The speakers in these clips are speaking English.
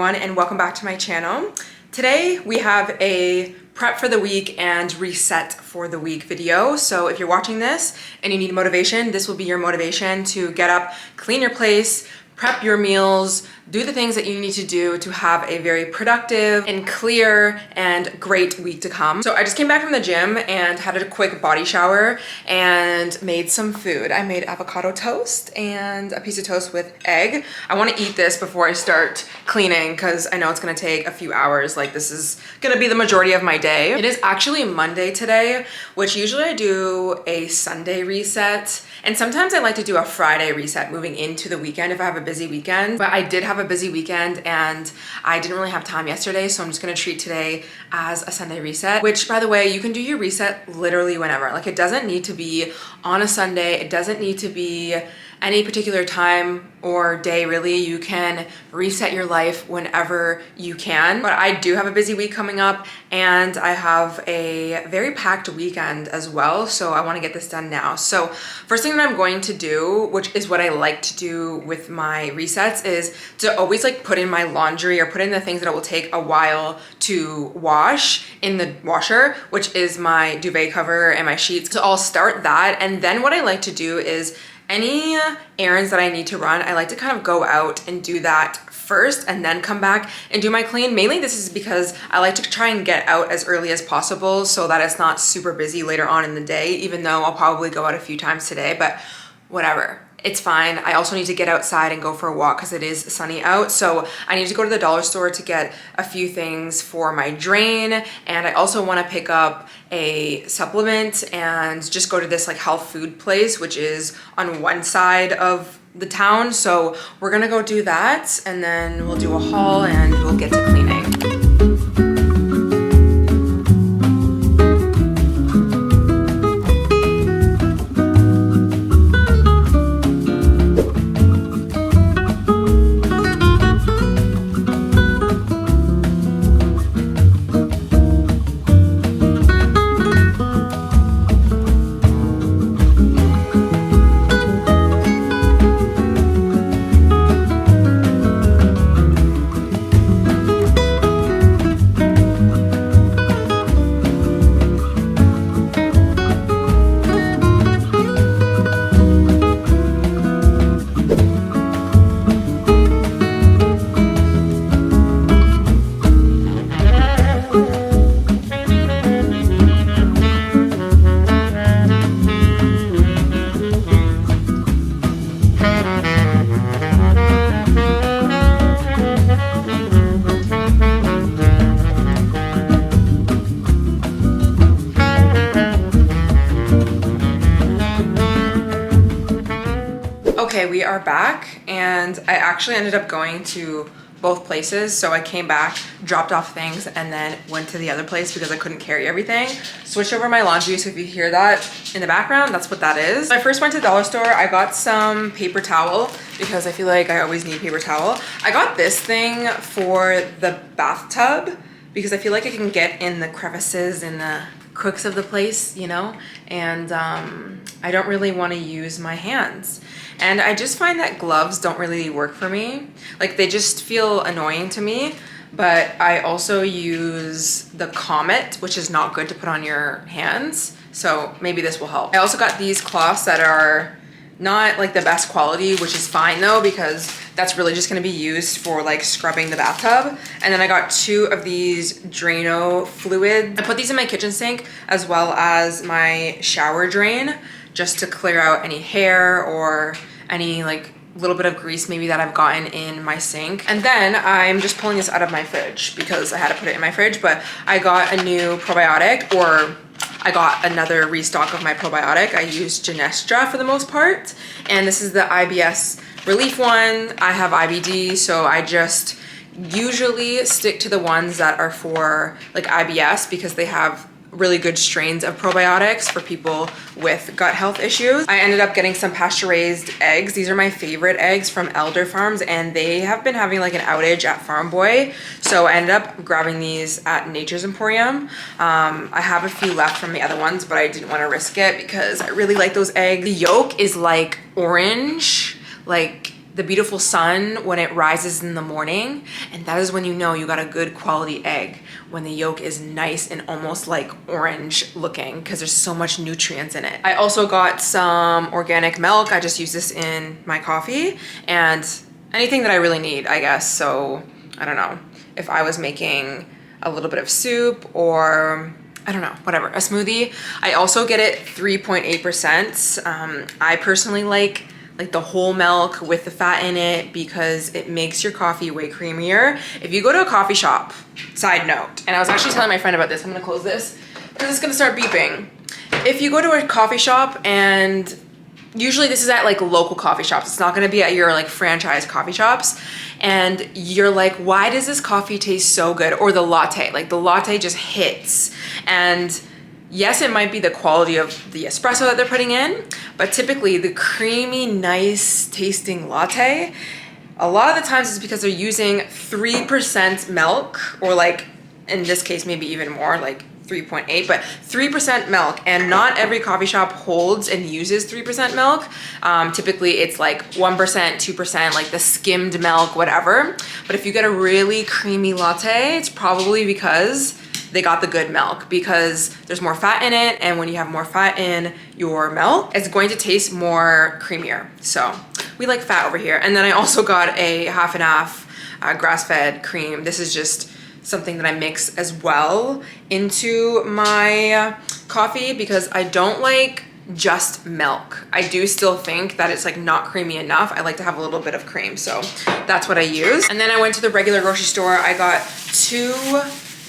everyone, and welcome back to my channel. Today we have a prep for the week and reset for the week video. So if you're watching this and you need motivation, this will be your motivation to get up, clean your place, prep your meals, do the things that you need to do to have a very productive and clear and great week to come. So I just came back from the gym and had a quick body shower and made some food. I made avocado toast and a piece of toast with egg. I want to eat this before I start cleaning because I know it's going to take a few hours. Like, this is going to be the majority of my day. It is actually Monday today, which usually I do a Sunday reset. And sometimes I like to do a Friday reset moving into the weekend if I have a busy weekend. But I did have a busy weekend and I didn't really have time yesterday, so I'm just gonna treat today as a Sunday reset, which, by the way, you can do your reset literally whenever. Like, it doesn't need to be on a Sunday. It doesn't need to be any particular time or day, really. You can reset your life whenever you can. But I do have a busy week coming up and I have a very packed weekend as well, so I want to get this done now. So first thing that I'm going to do, which is what I like to do with my resets, is to always like put in my laundry or put in the things that it will take a while to wash in the washer, which is my duvet cover and my sheets. So I'll start that, and then what I like to do is any errands that I need to run, I like to kind of go out and do that first and then come back and do my clean. Mainly this is because I like to try and get out as early as possible so that it's not super busy later on in the day, even though I'll probably go out a few times today, but whatever. It's fine. I also need to get outside and go for a walk because it is sunny out. So I need to go to the dollar store to get a few things for my drain. And I also want to pick up a supplement and just go to this like health food place, which is on one side of the town. So we're going to go do that and then we'll do a haul and we'll get to cleaning. Okay, we are back and I actually ended up going to both places. So I came back, dropped off things, and then went to the other place because I couldn't carry everything. Switched over my laundry, so if you hear that in the background, that's what that is. I first went to the dollar store. I got some paper towel because I feel like I always need paper towel. I got this thing for the bathtub because I feel like it can get in the crevices and the crooks of the place, you know, and I don't really want to use my hands. And I just find that gloves don't really work for me. Like, they just feel annoying to me. But I also use the Comet, which is not good to put on your hands. So maybe this will help. I also got these cloths that are not like the best quality, which is fine though, because that's really just gonna be used for like scrubbing the bathtub. And then I got 2 of these Drano fluids. I put these in my kitchen sink as well as my shower drain, just to clear out any hair or any like little bit of grease maybe that I've gotten in my sink. And then I'm just pulling this out of my fridge because I had to put it in my fridge, but I got a new probiotic, or I got another restock of my probiotic. I use Genestra for the most part, and this is the IBS relief one. I have IBD, so I just usually stick to the ones that are for like IBS because they have really good strains of probiotics for people with gut health issues. I ended up getting some pasture-raised eggs. These are my favorite eggs from Elder Farms, and they have been having like an outage at Farm Boy. So I ended up grabbing these at Nature's Emporium. I have a few left from the other ones, but I didn't want to risk it because I really like those eggs. The yolk is like orange, like the beautiful sun when it rises in the morning, and that is when you know you got a good quality egg, when the yolk is nice and almost like orange looking because there's so much nutrients in it. I also got some organic milk. I just use this in my coffee and anything that I really need, I guess. So I don't know, if I was making a little bit of soup or I don't know, whatever, a smoothie. I also get it 3.8%. I personally like the whole milk with the fat in it because it makes your coffee way creamier. If you go to a coffee shop, side note, and I was actually telling my friend about this, I'm gonna close this because it's gonna start beeping. If you go to a coffee shop, and usually this is at like local coffee shops, it's not gonna be at your like franchise coffee shops, and you're like, why does this coffee taste so good? Or the latte, like the latte just hits. And yes, it might be the quality of the espresso that they're putting in, but typically the creamy, nice tasting latte, a lot of the times it's because they're using 3% milk, or like in this case, maybe even more, like 3.8, but 3% milk. And not every coffee shop holds and uses 3% milk. Typically it's like 1%, 2%, like the skimmed milk, whatever. But if you get a really creamy latte, it's probably because they got the good milk, because there's more fat in it, and when you have more fat in your milk, it's going to taste more creamier. So we like fat over here. And then I also got a half and half grass-fed cream. This is just something that I mix as well into my coffee because I don't like just milk. I do still think that it's like not creamy enough. I like to have a little bit of cream, so that's what I use. And then I went to the regular grocery store. I got 2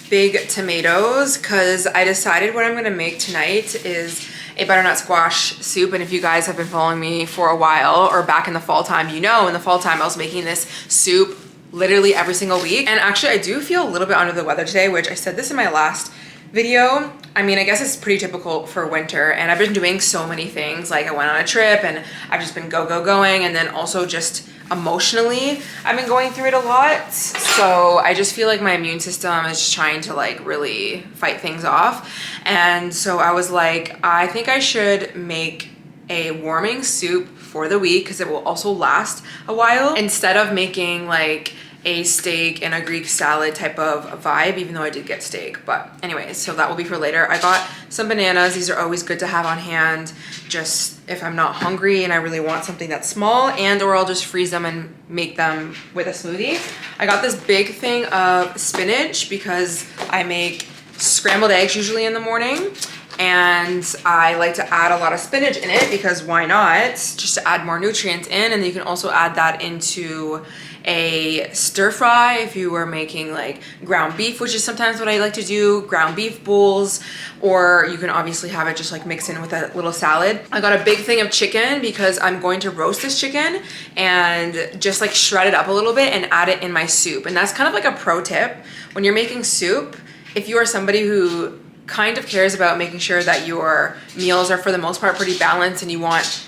big tomatoes because I decided what I'm gonna make tonight is a butternut squash soup. And if you guys have been following me for a while, or back in the fall time, you know in the fall time I was making this soup literally every single week. And actually I do feel a little bit under the weather today, which I said this in my last video. I mean, I guess it's pretty typical for winter, and I've been doing so many things. Like I went on a trip and I've just been going, and then also just emotionally I've been going through it a lot. So I just feel like my immune system is just trying to like really fight things off. And so I was like, I think I should make a warming soup for the week because it will also last a while, instead of making like a steak and a Greek salad type of vibe, even though I did get steak. But anyways, so that will be for later. I got some bananas. These are always good to have on hand, just if I'm not hungry and I really want something that's small, and or I'll just freeze them and make them with a smoothie. I got this big thing of spinach because I make scrambled eggs usually in the morning, and I like to add a lot of spinach in it because why not? Just to add more nutrients in. And then you can also add that into a stir fry if you were making like ground beef, which is sometimes what I like to do, ground beef bowls, or you can obviously have it just like mix in with a little salad. I got a big thing of chicken because I'm going to roast this chicken and just like shred it up a little bit and add it in my soup. And that's kind of like a pro tip when you're making soup. If you are somebody who kind of cares about making sure that your meals are for the most part pretty balanced and you want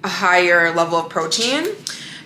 a higher level of protein,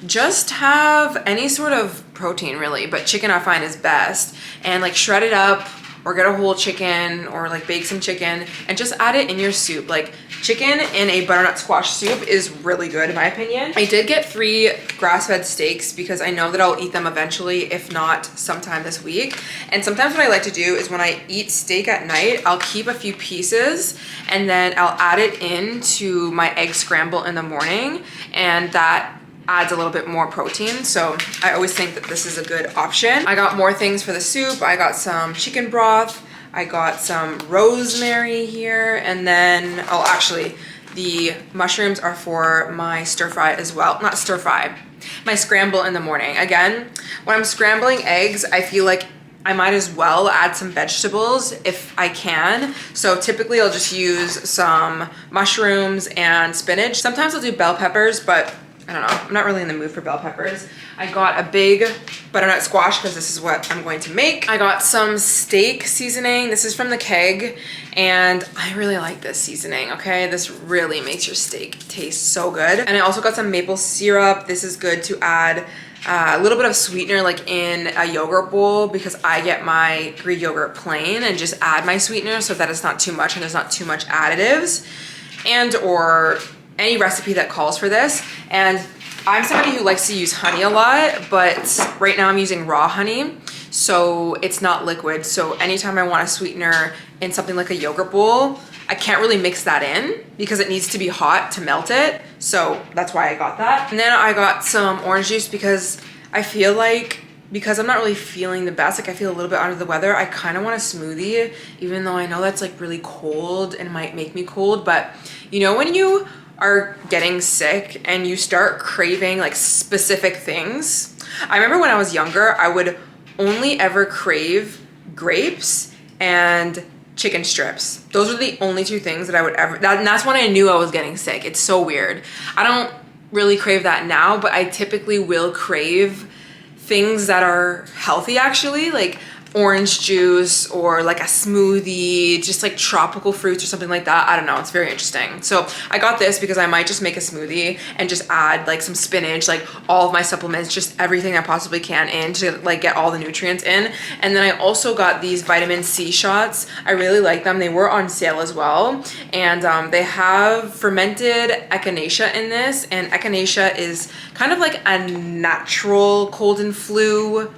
just have any sort of protein really, but chicken I find is best, and like shred it up or get a whole chicken or like bake some chicken and just add it in your soup. Like chicken in a butternut squash soup is really good in my opinion. I did get 3 grass-fed steaks because I know that I'll eat them eventually, if not sometime this week. And sometimes what I like to do is when I eat steak at night, I'll keep a few pieces and then I'll add it into my egg scramble in the morning, and that adds a little bit more protein. So I always think that this is a good option. I got more things for the soup. I got some chicken broth. I got some rosemary here. And then, oh, actually the mushrooms are for my stir fry as well. Not stir fry, my scramble in the morning. Again, when I'm scrambling eggs, I feel like I might as well add some vegetables if I can. So typically I'll just use some mushrooms and spinach. Sometimes I'll do bell peppers, but I don't know, I'm not really in the mood for bell peppers. I got a big butternut squash because this is what I'm going to make. I got some steak seasoning. This is from the keg, and I really like this seasoning, okay? This really makes your steak taste so good. And I also got some maple syrup. This is good to add a little bit of sweetener like in a yogurt bowl, because I get my Greek yogurt plain and just add my sweetener so that it's not too much and there's not too much additives. And or any recipe that calls for this. And I'm somebody who likes to use honey a lot, but right now I'm using raw honey, so it's not liquid. So anytime I want a sweetener in something like a yogurt bowl, I can't really mix that in because it needs to be hot to melt it. So that's why I got that. And then I got some orange juice because I feel like, because I'm not really feeling the best, like I feel a little bit under the weather, I kind of want a smoothie, even though I know that's like really cold and might make me cold. But you know, when you are getting sick and you start craving like specific things. I remember when I was younger, I would only ever crave grapes and chicken strips. Those are the only two things that I would ever, and that's when I knew I was getting sick. It's so weird. I don't really crave that now, but I typically will crave things that are healthy actually, like orange juice or like a smoothie, just like tropical fruits or something like that. I don't know, it's very interesting. So I got this because I might just make a smoothie and just add like some spinach, like all of my supplements, just everything I possibly can in to like get all the nutrients in. And then I also got these vitamin C shots. I really like them. They were on sale as well. And they have fermented echinacea in this, and echinacea is kind of like a natural cold and flu,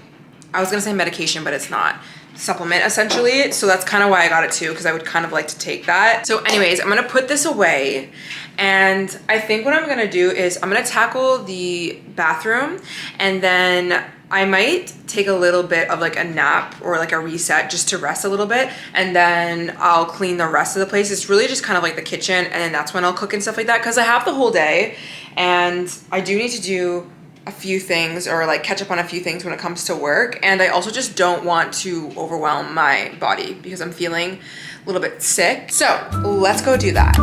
I was gonna say medication, but it's not, supplement essentially. So that's kind of why I got it too, because I would kind of like to take that. So anyways, I'm gonna put this away, and I think what I'm gonna do is I'm gonna tackle the bathroom, and then I might take a little bit of like a nap or like a reset just to rest a little bit, and then I'll clean the rest of the place. It's really just kind of like the kitchen, and then that's when I'll cook and stuff like that, because I have the whole day and I do need to do a few things or like catch up on a few things when it comes to work. And I also just don't want to overwhelm my body because I'm feeling a little bit sick. So let's go do that.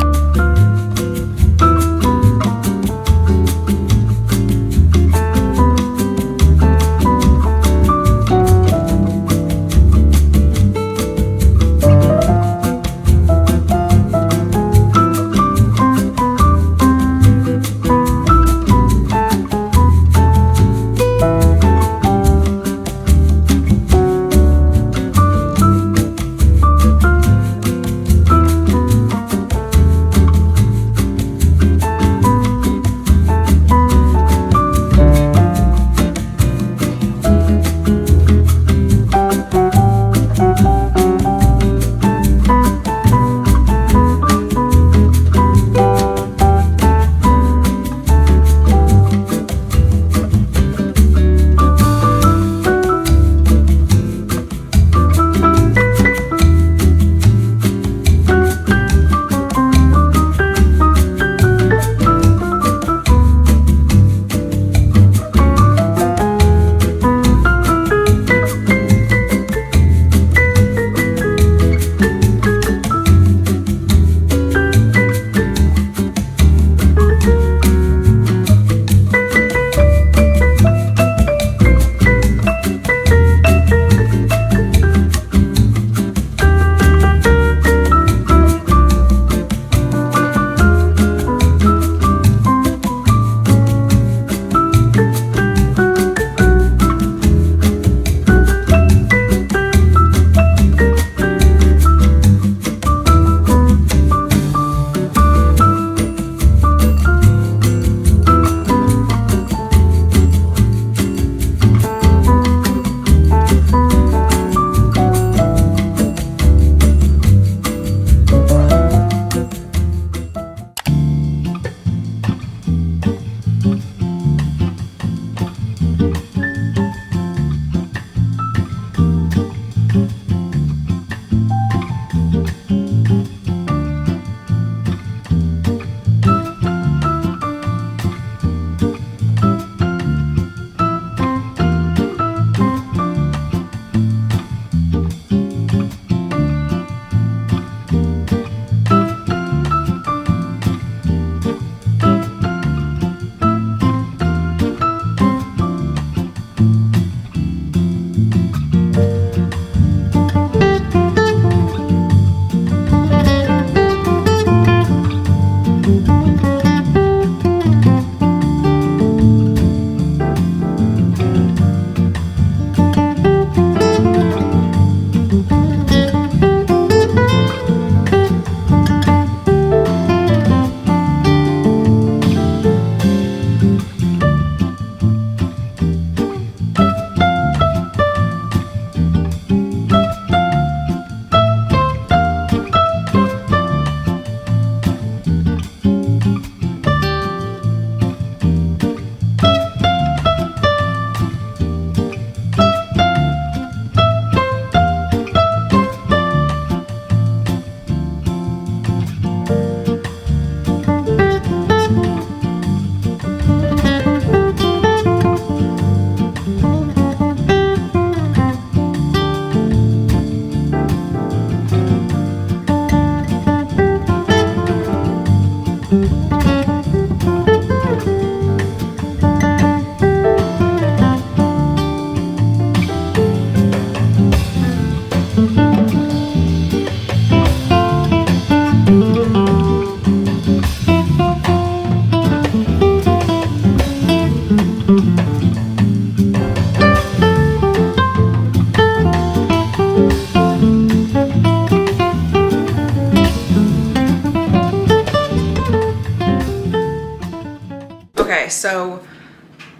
Okay, so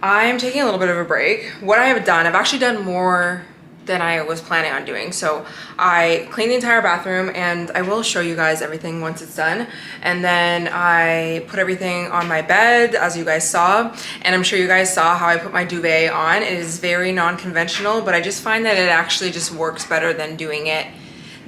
I'm taking a little bit of a break. What I have done, I've actually done more than I was planning on doing. So I cleaned the entire bathroom, and I will show you guys everything once it's done. And then I put everything on my bed, as you guys saw. And I'm sure you guys saw how I put my duvet on. It is very non-conventional, but I just find that it actually just works better than doing it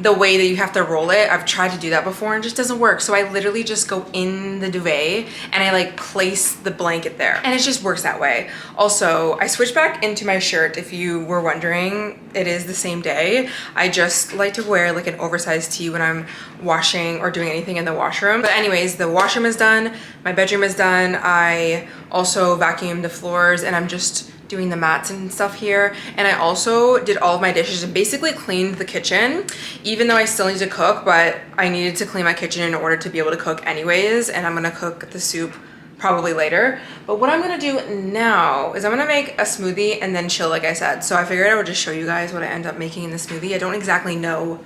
the way that you have to roll it. I've tried to do that before and it just doesn't work. So I literally just go in the duvet and I like place the blanket there, and it just works that way. Also, I switched back into my shirt. If you were wondering, it is the same day. I just like to wear like an oversized tee when I'm washing or doing anything in the washroom. But anyways, the washroom is done. My bedroom is done. I also vacuumed the floors, and I'm just doing the mats and stuff here. And I also did all of my dishes and basically cleaned the kitchen, even though I still need to cook, but I needed to clean my kitchen in order to be able to cook anyways. And I'm gonna cook the soup probably later. But what I'm gonna do now is I'm gonna make a smoothie and then chill, like I said. So I figured I would just show you guys what I end up making in the smoothie. I don't exactly know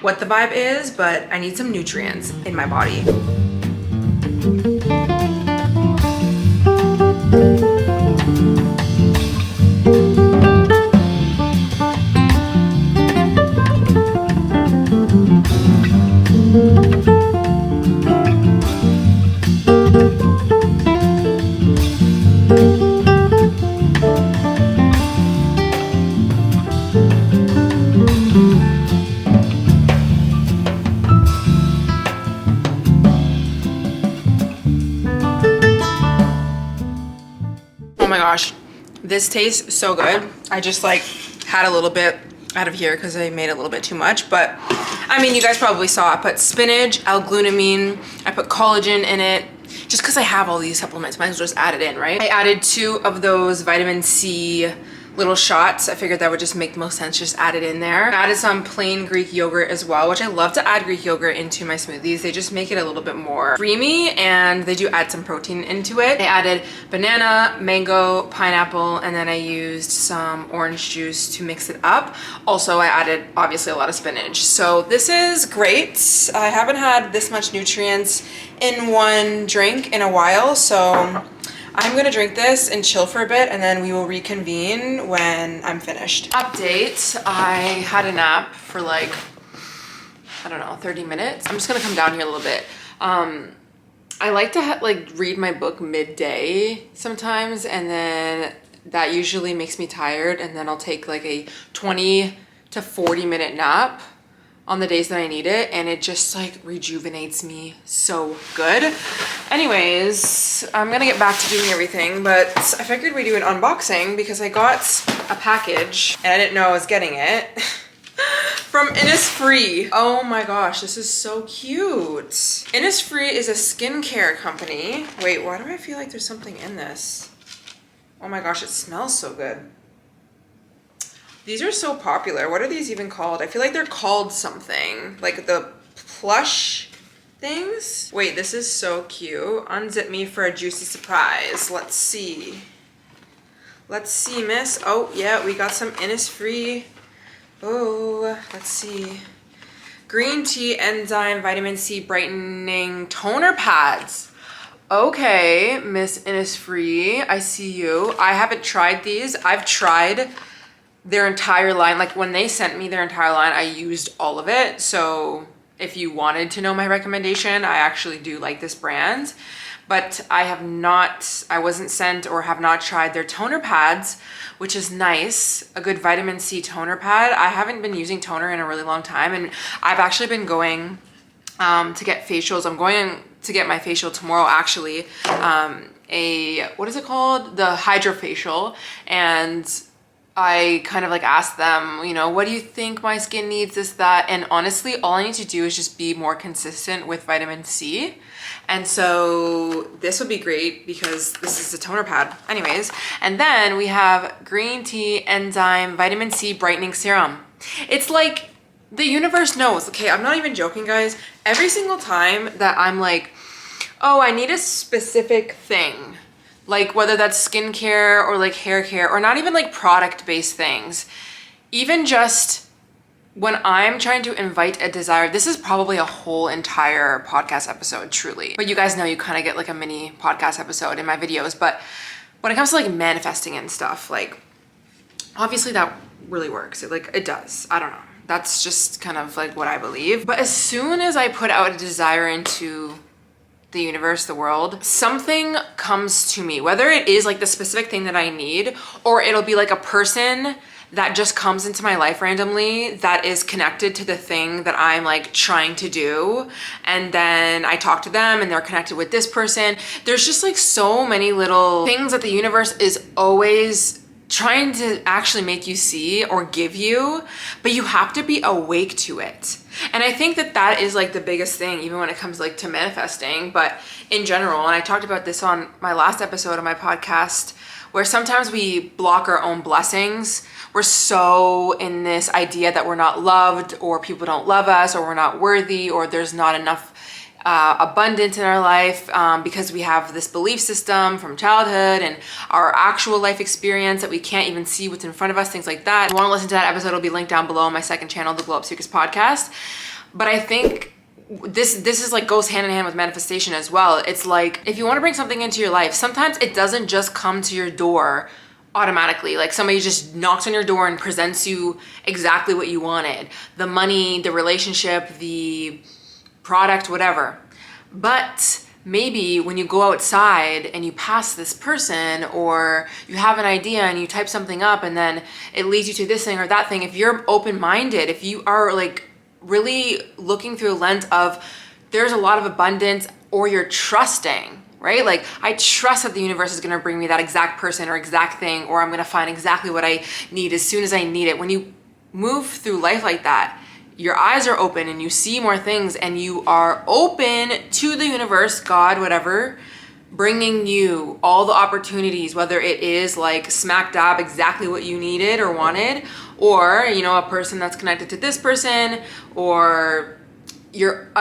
what the vibe is, but I need some nutrients in my body. Oh my gosh, this tastes so good. I just like had a little bit out of here because I made a little bit too much, but I mean, you guys probably saw I put spinach, L-glutamine, I put collagen in it. Just because I have all these supplements, might as well just add it in, right? I added 2 of those vitamin C little shots. I figured that would just make the most sense, just add it in there. I added some plain Greek yogurt as well, which I love to add Greek yogurt into my smoothies. They just make it a little bit more creamy, and they do add some protein into it. I added banana, mango, pineapple, and then I used some orange juice to mix it up. Also, I added obviously a lot of spinach. So this is great. I haven't had this much nutrients in one drink in a while, so I'm gonna drink this and chill for a bit, and then we will reconvene when I'm finished. Update, I had a nap for like, I don't know, 30 minutes. I'm just gonna come down here a little bit. I like to like read my book midday sometimes, and then that usually makes me tired, and then I'll take like a 20 to 40 minute nap on the days that I need it, and it just like rejuvenates me so good. Anyways, I'm gonna get back to doing everything, but I figured we'd do an unboxing because I got a package and I didn't know I was getting it from Innisfree. Oh my gosh, this is so cute. Innisfree is a skincare company. Wait, why do I feel like there's something in this? Oh my gosh, it smells so good. These are so popular. What are these even called? I feel like they're called something. Like the plush things? Wait, this is so cute. Unzip me for a juicy surprise. Let's see. Let's see, miss. Oh, yeah, we got some Innisfree. Oh, let's see. Green tea, enzyme, vitamin C, brightening toner pads. Okay, Miss Innisfree, I see you. I haven't tried these. I've tried their entire line. Like when they sent me their entire line, I used all of it. So if you wanted to know my recommendation, I actually do like this brand, but I wasn't sent or have not tried their toner pads, which is nice. A good vitamin C toner pad. I haven't been using toner in a really long time, and I've actually been going to get facials. I'm going to get my facial tomorrow, actually. What is it called? The hydrofacial. And I kind of like asked them, you know, what do you think my skin needs, this, that? And honestly, all I need to do is just be more consistent with vitamin C. And so this would be great because this is a toner pad. Anyways, and then we have green tea, enzyme, vitamin C brightening serum. It's like the universe knows. Okay, I'm not even joking, guys. Every single time that I'm like, oh, I need a specific thing, like whether that's skincare or like hair care or not even like product-based things, even just when I'm trying to invite a desire, this is probably a whole entire podcast episode, truly. But you guys know you kind of get like a mini podcast episode in my videos. But when it comes to like manifesting and stuff, like obviously that really works. It does. I don't know. That's just kind of like what I believe. But as soon as I put out a desire into the universe, the world, something comes to me, whether it is like the specific thing that I need, or it'll be like a person that just comes into my life randomly that is connected to the thing that I'm like trying to do. And then I talk to them and they're connected with this person. There's just like so many little things that the universe is always trying to actually make you see or give you, but you have to be awake to it. And I think that that is like the biggest thing, even when it comes like to manifesting, but in general. And I talked about this on my last episode of my podcast, where sometimes we block our own blessings. We're so in this idea that we're not loved, or people don't love us, or we're not worthy, or there's not enough abundance in our life because we have this belief system from childhood and our actual life experience that we can't even see what's in front of us, things like that. If you want to listen to that episode, it'll be linked down below on my second channel, the Glow Up Sukas podcast. But I think this is like goes hand in hand with manifestation as well. It's like, if you want to bring something into your life, sometimes it doesn't just come to your door automatically. Like somebody just knocks on your door and presents you exactly what you wanted. The money, the relationship, the product, whatever. But maybe when you go outside and you pass this person, or you have an idea and you type something up and then it leads you to this thing or that thing, if you're open-minded, if you are like really looking through a lens of there's a lot of abundance, or you're trusting, right? Like, I trust that the universe is going to bring me that exact person or exact thing, or I'm going to find exactly what I need as soon as I need it. When you move through life like that, your eyes are open and you see more things, and you are open to the universe, God, whatever, bringing you all the opportunities, whether it is like smack dab exactly what you needed or wanted, or, you know, a person that's connected to this person, or you're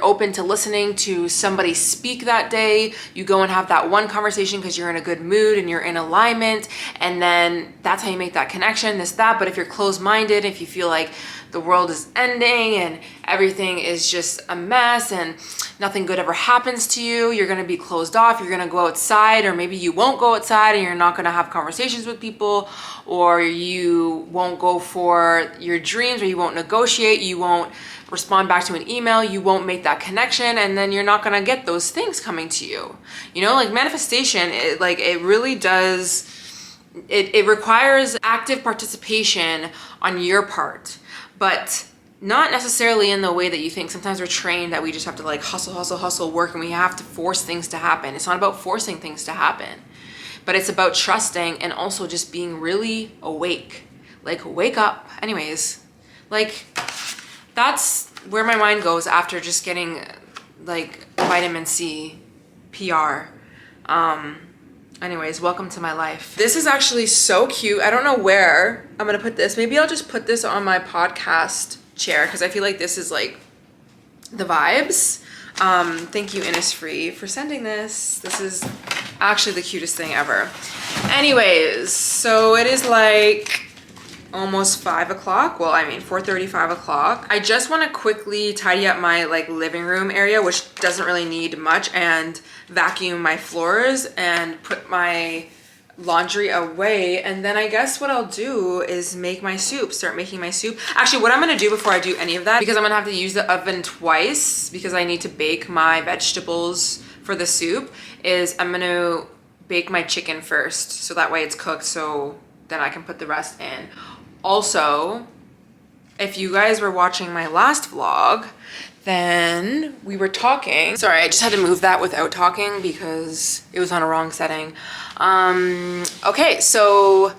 open to listening to somebody speak that day. You go and have that one conversation because you're in a good mood and you're in alignment, and then that's how you make that connection, this, that. But if you're closed-minded, if you feel like the world is ending and everything is just a mess and nothing good ever happens to you, you're gonna be closed off. You're gonna go outside, or maybe you won't go outside and you're not gonna have conversations with people, or you won't go for your dreams, or you won't negotiate, you won't respond back to an email, you won't make that connection, and then you're not gonna get those things coming to you. You know, like manifestation, it really does, it requires active participation on your part, but not necessarily in the way that you think. Sometimes we're trained that we just have to like hustle, work, and we have to force things to happen. It's not about forcing things to happen, but it's about trusting and also just being really awake. Like, wake up. Anyways, like, that's where my mind goes after just getting like vitamin C PR. Anyways, welcome to my life. This is actually so cute. I don't know where I'm gonna put this. Maybe I'll just put this on my podcast chair because I feel like this is like the vibes. Thank you, Innisfree, for sending this. This is actually the cutest thing ever. Anyways, so it is like almost 5 o'clock. Well, I mean 4:30, 5 o'clock. I just want to quickly tidy up my like living room area, which doesn't really need much, and vacuum my floors and put my laundry away. And then I guess what I'll do is make my soup, start making my soup. Actually, what I'm gonna do before I do any of that, because I'm gonna have to use the oven twice because I need to bake my vegetables for the soup, is I'm gonna bake my chicken first so that way it's cooked, so then I can put the rest in. Also, if you guys were watching my last vlog, then we were talking. Sorry, I just had to move that without talking because it was on a wrong setting. Okay, so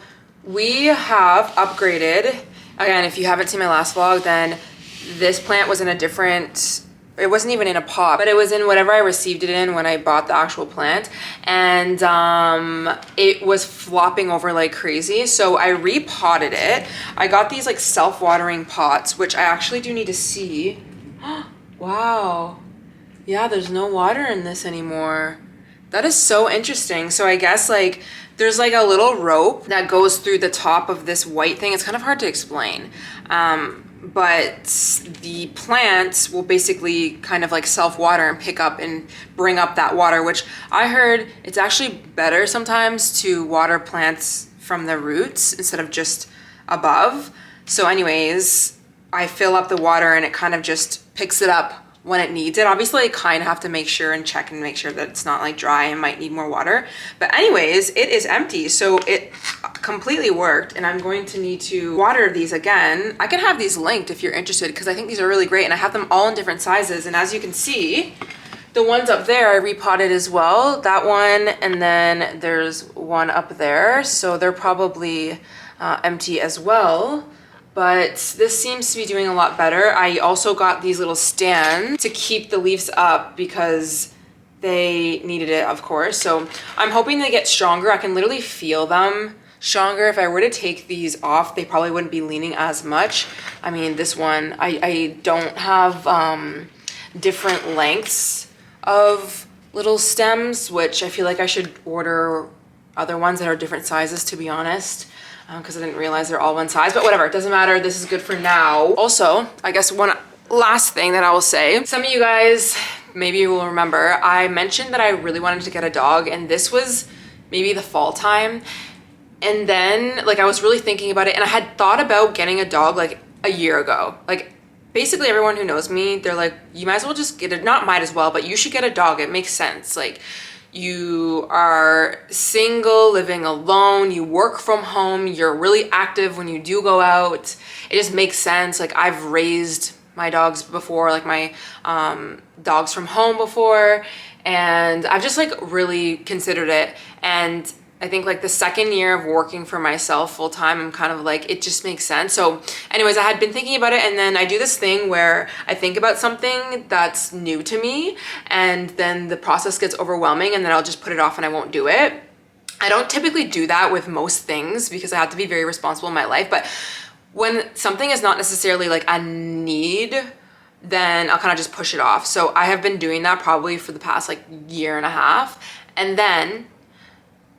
we have upgraded. Again, if you haven't seen my last vlog, then this plant was in a different, it wasn't even in a pot, but it was in whatever I received it in when I bought the actual plant, and it was flopping over like crazy, so I repotted it. I got these like self-watering pots, which I actually do need to see. Wow, yeah, there's no water in this anymore. That is so interesting. So I guess like there's like a little rope that goes through the top of this white thing. It's kind of hard to explain, but the plants will basically kind of like self-water and pick up and bring up that water, which I heard it's actually better sometimes to water plants from the roots instead of just above. So anyways, I fill up the water and it kind of just picks it up when it needs it. Obviously I kind of have to make sure and check and make sure that it's not like dry and might need more water. But anyways, it is empty. So it completely worked, and I'm going to need to water these again. I can have these linked if you're interested, because I think these are really great, and I have them all in different sizes. And as you can see, the ones up there I repotted as well, that one, and then there's one up there. So they're probably empty as well. But this seems to be doing a lot better. I also got these little stands to keep the leaves up because they needed it, of course. So I'm hoping they get stronger. I can literally feel them stronger. If I were to take these off, they probably wouldn't be leaning as much. I mean, this one, I don't have different lengths of little stems, which I feel like I should order other ones that are different sizes, to be honest. Because I didn't realize they're all one size, but whatever, it doesn't matter. This is good for now. Also, I guess one last thing that I will say, some of you guys, maybe you will remember, I mentioned that I really wanted to get a dog, and this was maybe the fall time. And then like I was really thinking about it, and I had thought about getting a dog like a year ago. Like basically everyone who knows me, they're like, you might as well just get it, not might as well, but you should get a dog. It makes sense. Like, you are single, living alone, you work from home, you're really active when you do go out. It just makes sense. Like, I've raised my dogs before, like my dogs from home before, and I've just like really considered it. And I think like the second year of working for myself full time, I'm kind of like, it just makes sense. So anyways, I had been thinking about it, and then I do this thing where I think about something that's new to me, and then the process gets overwhelming, and then I'll just put it off and I won't do it. I don't typically do that with most things because I have to be very responsible in my life, but when something is not necessarily like a need, then I'll kind of just push it off. So I have been doing that probably for the past like year and a half. And then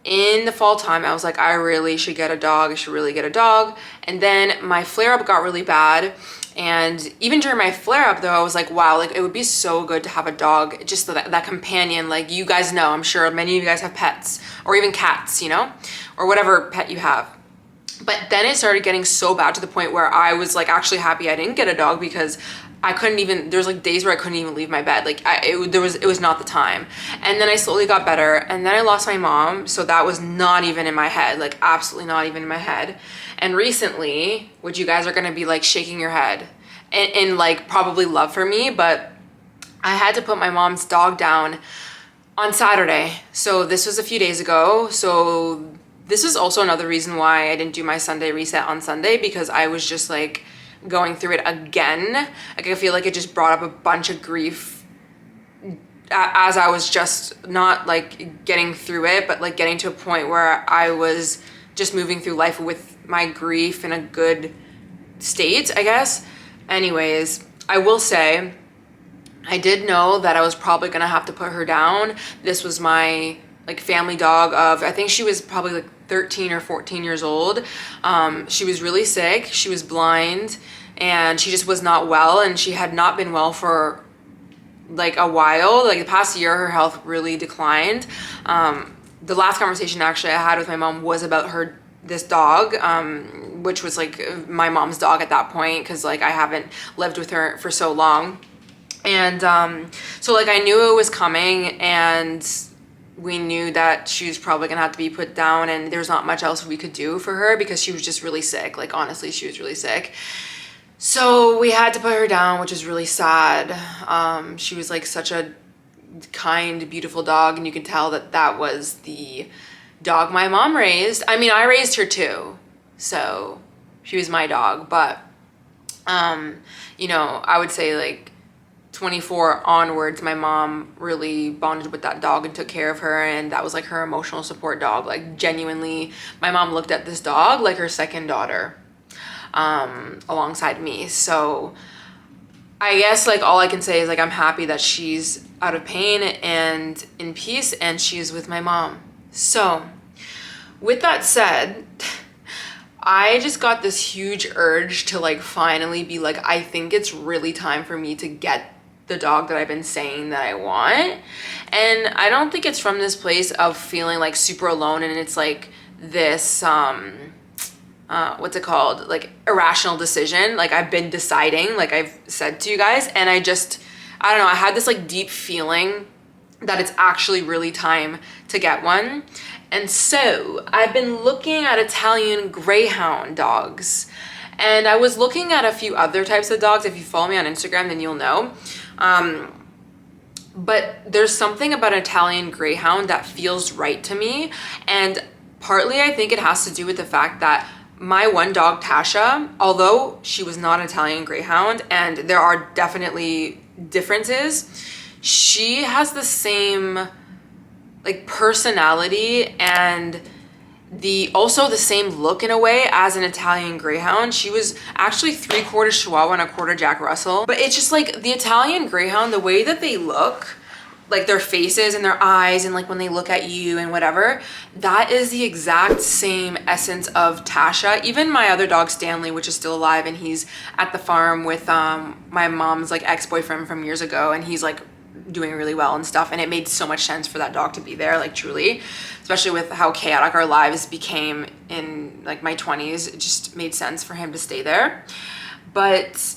in the fall time, I was like, I really should get a dog. I should really get a dog. And then my flare-up got really bad. And even during my flare-up though, I was like, wow, like it would be so good to have a dog, just that companion. Like, you guys know, I'm sure many of you guys have pets, or even cats, you know, or whatever pet you have. But then it started getting so bad to the point where I was like actually happy I didn't get a dog, because I couldn't even, there's like days where I couldn't even leave my bed. Like it was not the time. And then I slowly got better, and then I lost my mom. So that was not even in my head, like absolutely not even in my head. And recently, which you guys are gonna be like shaking your head and like probably love for me, but I had to put my mom's dog down on Saturday. So this was a few days ago. So this is also another reason why I didn't do my Sunday reset on Sunday, because I was just like going through it again. Like I feel like it just brought up a bunch of grief as I was just not like getting through it, but like getting to a point where I was just moving through life with my grief in a good state, I guess. Anyways, I will say I did know that I was probably gonna have to put her down. This was my like family dog of, I think she was probably like 13 or 14 years old. She was really sick. She was blind, and she just was not well, and she had not been well for like a while. Like the past year, her health really declined. The last conversation actually I had with my mom was about this dog, which was like my mom's dog at that point, because like I haven't lived with her for so long. And so like I knew it was coming, and we knew that she was probably gonna have to be put down, and there's not much else we could do for her because she was just really sick. Like honestly, she was really sick. So we had to put her down, which is really sad. She was like such a kind, beautiful dog, and you can tell that that was the dog my mom raised. I mean, I raised her too, so she was my dog, but you know, I would say like 24 onwards, my mom really bonded with that dog and took care of her, and that was like her emotional support dog. Like genuinely, my mom looked at this dog like her second daughter, alongside me. So I guess like all I can say is like I'm happy that she's out of pain and in peace, and she's with my mom. So with that said, I just got this huge urge to like finally be like, I think it's really time for me to get the dog that I've been saying that I want. And I don't think it's from this place of feeling like super alone and it's like this what's it called, like irrational decision. Like I've been deciding, like I've said to you guys, and I don't know, I had this like deep feeling that it's actually really time to get one. And so I've been looking at Italian Greyhound dogs, and I was looking at a few other types of dogs. If you follow me on Instagram, then you'll know. But there's something about Italian Greyhound that feels right to me. And partly I think it has to do with the fact that my one dog, Tasha, although she was not an Italian Greyhound, and there are definitely differences, she has the same like personality and also the same look in a way as an Italian Greyhound. She was actually 3/4 Chihuahua and 1/4 Jack Russell. But it's just like the Italian Greyhound, the way that they look, like their faces and their eyes and like when they look at you and whatever, that is the exact same essence of Tasha. Even my other dog Stanley, which is still alive, and he's at the farm with my mom's like ex-boyfriend from years ago, and he's like doing really well and stuff, and it made so much sense for that dog to be there, like truly, especially with how chaotic our lives became in like my 20s. It just made sense for him to stay there. But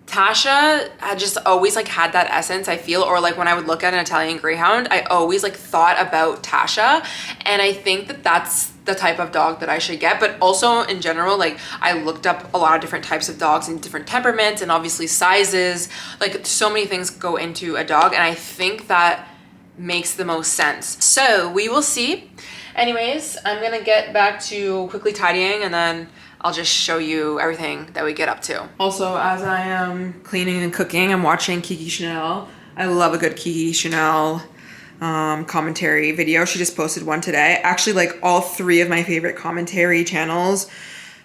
Tasha had just always like had that essence, I feel, or like when I would look at an Italian Greyhound, I always like thought about Tasha, and I think that that's the type of dog that I should get. But also in general, like I looked up a lot of different types of dogs and different temperaments and obviously sizes, like so many things go into a dog, and I think that makes the most sense. So we will see. Anyways, I'm gonna get back to quickly tidying, and then I'll just show you everything that we get up to. Also, as I am cleaning and cooking, I'm watching Kiki Chanel. I love a good Kiki Chanel commentary video. She just posted one today. Actually, like all 3 of my favorite commentary channels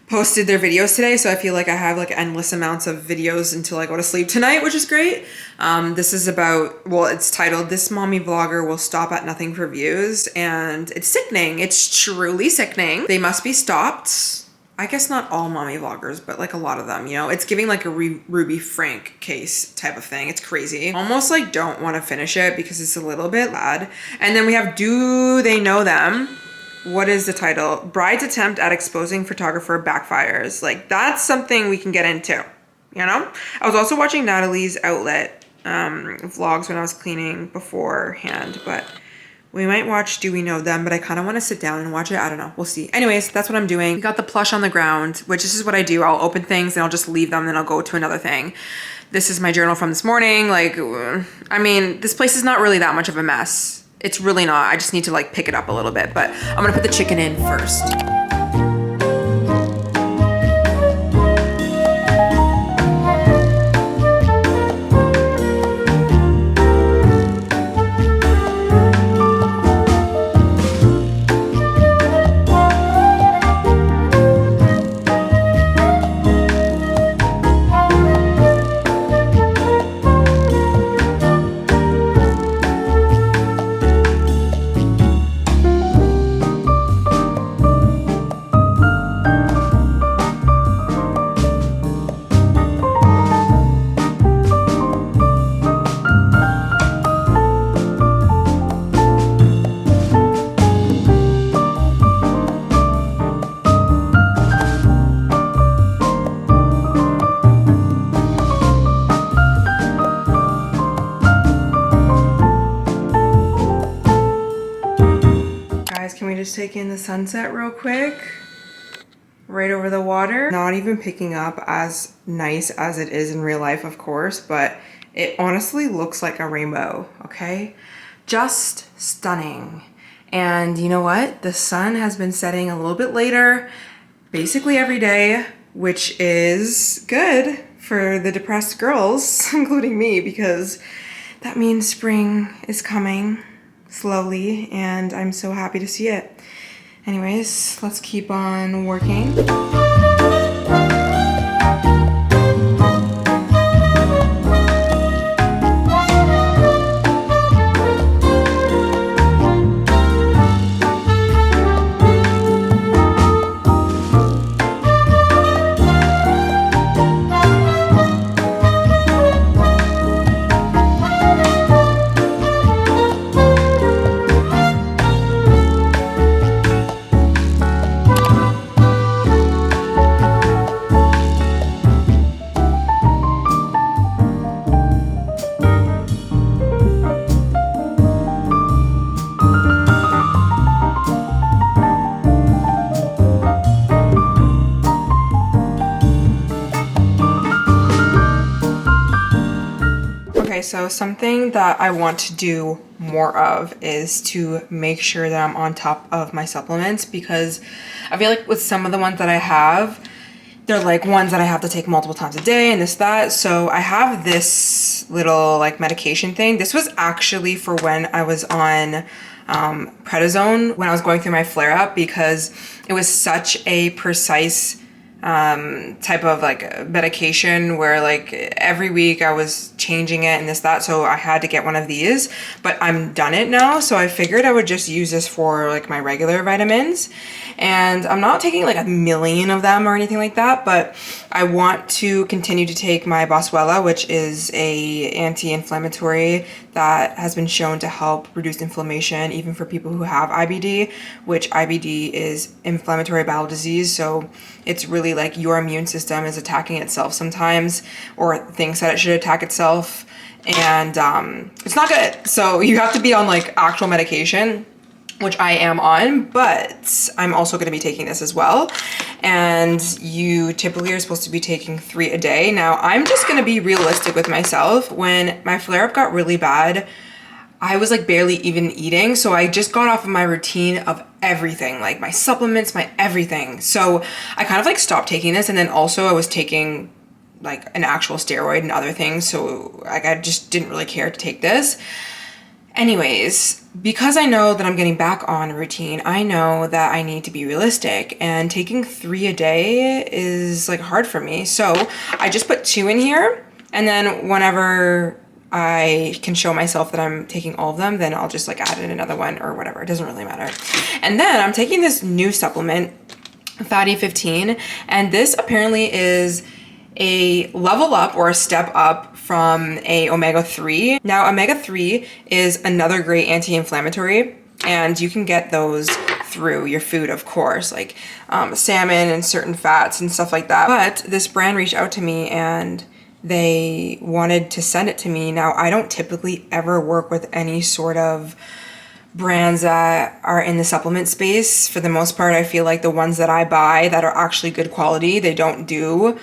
posted their videos today, so I feel like I have like endless amounts of videos until I go to sleep tonight, which is great. This is about, well, it's titled "This Mommy Vlogger Will Stop at Nothing for Views," and it's sickening. It's truly sickening. They must be stopped. I guess not all mommy vloggers, but like a lot of them, you know? It's giving like a Ruby Frank case type of thing. It's crazy. Almost like don't want to finish it because it's a little bit loud. And then we have Do They Know Them? What is the title? Bride's Attempt at Exposing Photographer Backfires. Like that's something we can get into, you know? I was also watching Natalie's Outlet vlogs when I was cleaning beforehand, but we might watch Do We Know Them, but I kind of want to sit down and watch it. I don't know. We'll see. Anyways, that's what I'm doing. We got the plush on the ground, which this is what I do. I'll open things and I'll just leave them, then I'll go to another thing. This is my journal from this morning. Like, I mean, this place is not really that much of a mess. It's really not. I just need to like pick it up a little bit, but I'm gonna put the chicken in first. Can we just take in the sunset real quick? Right over the water. Not even picking up as nice as it is in real life, of course, but it honestly looks like a rainbow, okay? Just stunning. And you know what? The sun has been setting a little bit later, basically every day, which is good for the depressed girls, including me, because that means spring is coming slowly, and I'm so happy to see it. Anyways, let's keep on working. so something that I want to do more of is to make sure that I'm on top of my supplements, because I feel like with some of the ones that I have, they're like ones that I have to take multiple times a day and this, that. So I have this little like medication thing. This was actually for when I was on prednisone, when I was going through my flare up, because it was such a precise type of like medication where like every week I was changing it and this, that. So I had to get one of these, but I'm done it now. So I figured I would just use this for like my regular vitamins. And I'm not taking like a million of them or anything like that, but I want to continue to take my Boswellia, which is a anti-inflammatory that has been shown to help reduce inflammation even for people who have IBD, which IBD is inflammatory bowel disease. So it's really like your immune system is attacking itself sometimes, or thinks that it should attack itself. And it's not good. So you have to be on like actual medication, which I am on, but I'm also going to be taking this as well. And you typically are supposed to be taking 3 a day. Now, I'm just going to be realistic with myself. When my flare-up got really bad, I was like barely even eating. So I just got off of my routine of everything, like my supplements, my everything. So I kind of like stopped taking this. And then also I was taking like an actual steroid and other things. So like I just didn't really care to take this. Anyways, because I know that I'm getting back on a routine, I know that I need to be realistic, and taking 3 a day is like hard for me. So I just put 2 in here, and then whenever I can show myself that I'm taking all of them, then I'll just like add in another one or whatever. It doesn't really matter. And then I'm taking this new supplement, Fatty 15, and this apparently is a level up or a step up from a omega-3. Now, omega-3 is another great anti-inflammatory, and you can get those through your food, of course, like salmon and certain fats and stuff like that. But this brand reached out to me and they wanted to send it to me. Now, I don't typically ever work with any sort of brands that are in the supplement space. For the most part, I feel like the ones that I buy that are actually good quality, they don't do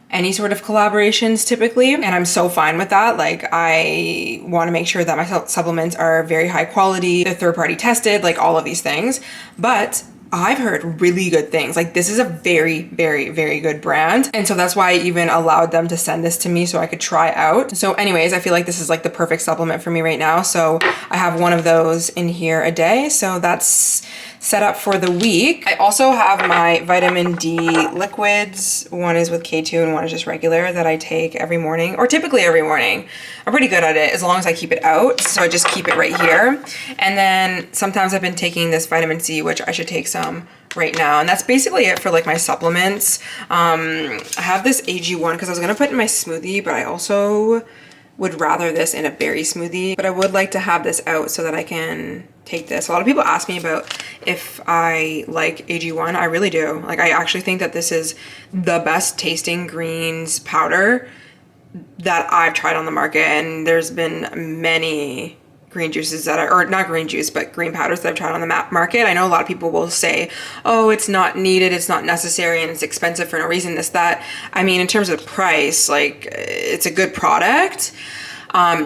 any sort of collaborations typically, and I'm so fine with that. Like, I want to make sure that my supplements are very high quality, they're third-party tested, like all of these things. But I've heard really good things. Like, this is a very, very, very good brand. And so that's why I even allowed them to send this to me so I could try out. So anyways, I feel like this is like the perfect supplement for me right now. So I have one of those in here a day. So that's set up for the week. I also have my vitamin D liquids. One is with K2 and one is just regular that I take every morning, or typically every morning. I'm pretty good at it as long as I keep it out. So I just keep it right here. And then sometimes I've been taking this vitamin C, which I should take some right now. And that's basically it for like my supplements. I have this AG1 because I was gonna put it in my smoothie, but I also would rather this in a berry smoothie. But I would like to have this out so that I can take this. A lot of people ask me about if I like AG1. I really do. Like, I actually think that this is the best tasting greens powder that I've tried on the market. And there's been many green juices that are, or not green juice, but green powders that I've tried on the market. I know a lot of people will say, oh, it's not needed, it's not necessary, and it's expensive for no reason, this, that. I mean, in terms of price, like, it's a good product.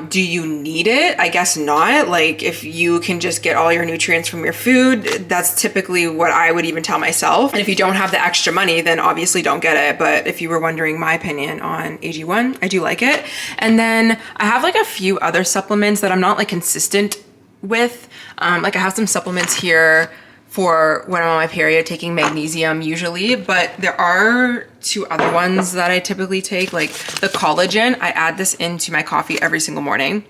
Do you need it? I guess not. Like, if you can just get all your nutrients from your food, that's typically what I would even tell myself. And if you don't have the extra money, then obviously don't get it. But if you were wondering my opinion on AG1, I do like it. And then I have like a few other supplements that I'm not like consistent with. Like, I have some supplements here for when I'm on my period, taking magnesium usually, but there are 2 other ones that I typically take, like the collagen. I add this into my coffee every single morning,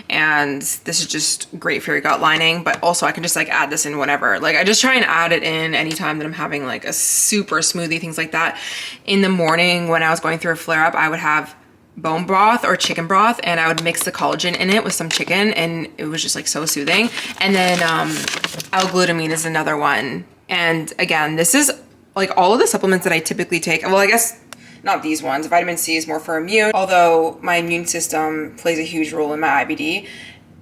and this is just great for your gut lining, but also I can just like add this in whenever. Like, I just try and add it in anytime that I'm having like a super smoothie, things like that. In the morning when I was going through a flare up, I would have bone broth or chicken broth, and I would mix the collagen in it with some chicken, and it was just like so soothing. And then L-glutamine is another one. And again, this is like all of the supplements that I typically take. Well, I guess not these ones. Vitamin C is more for immune, although my immune system plays a huge role in my IBD,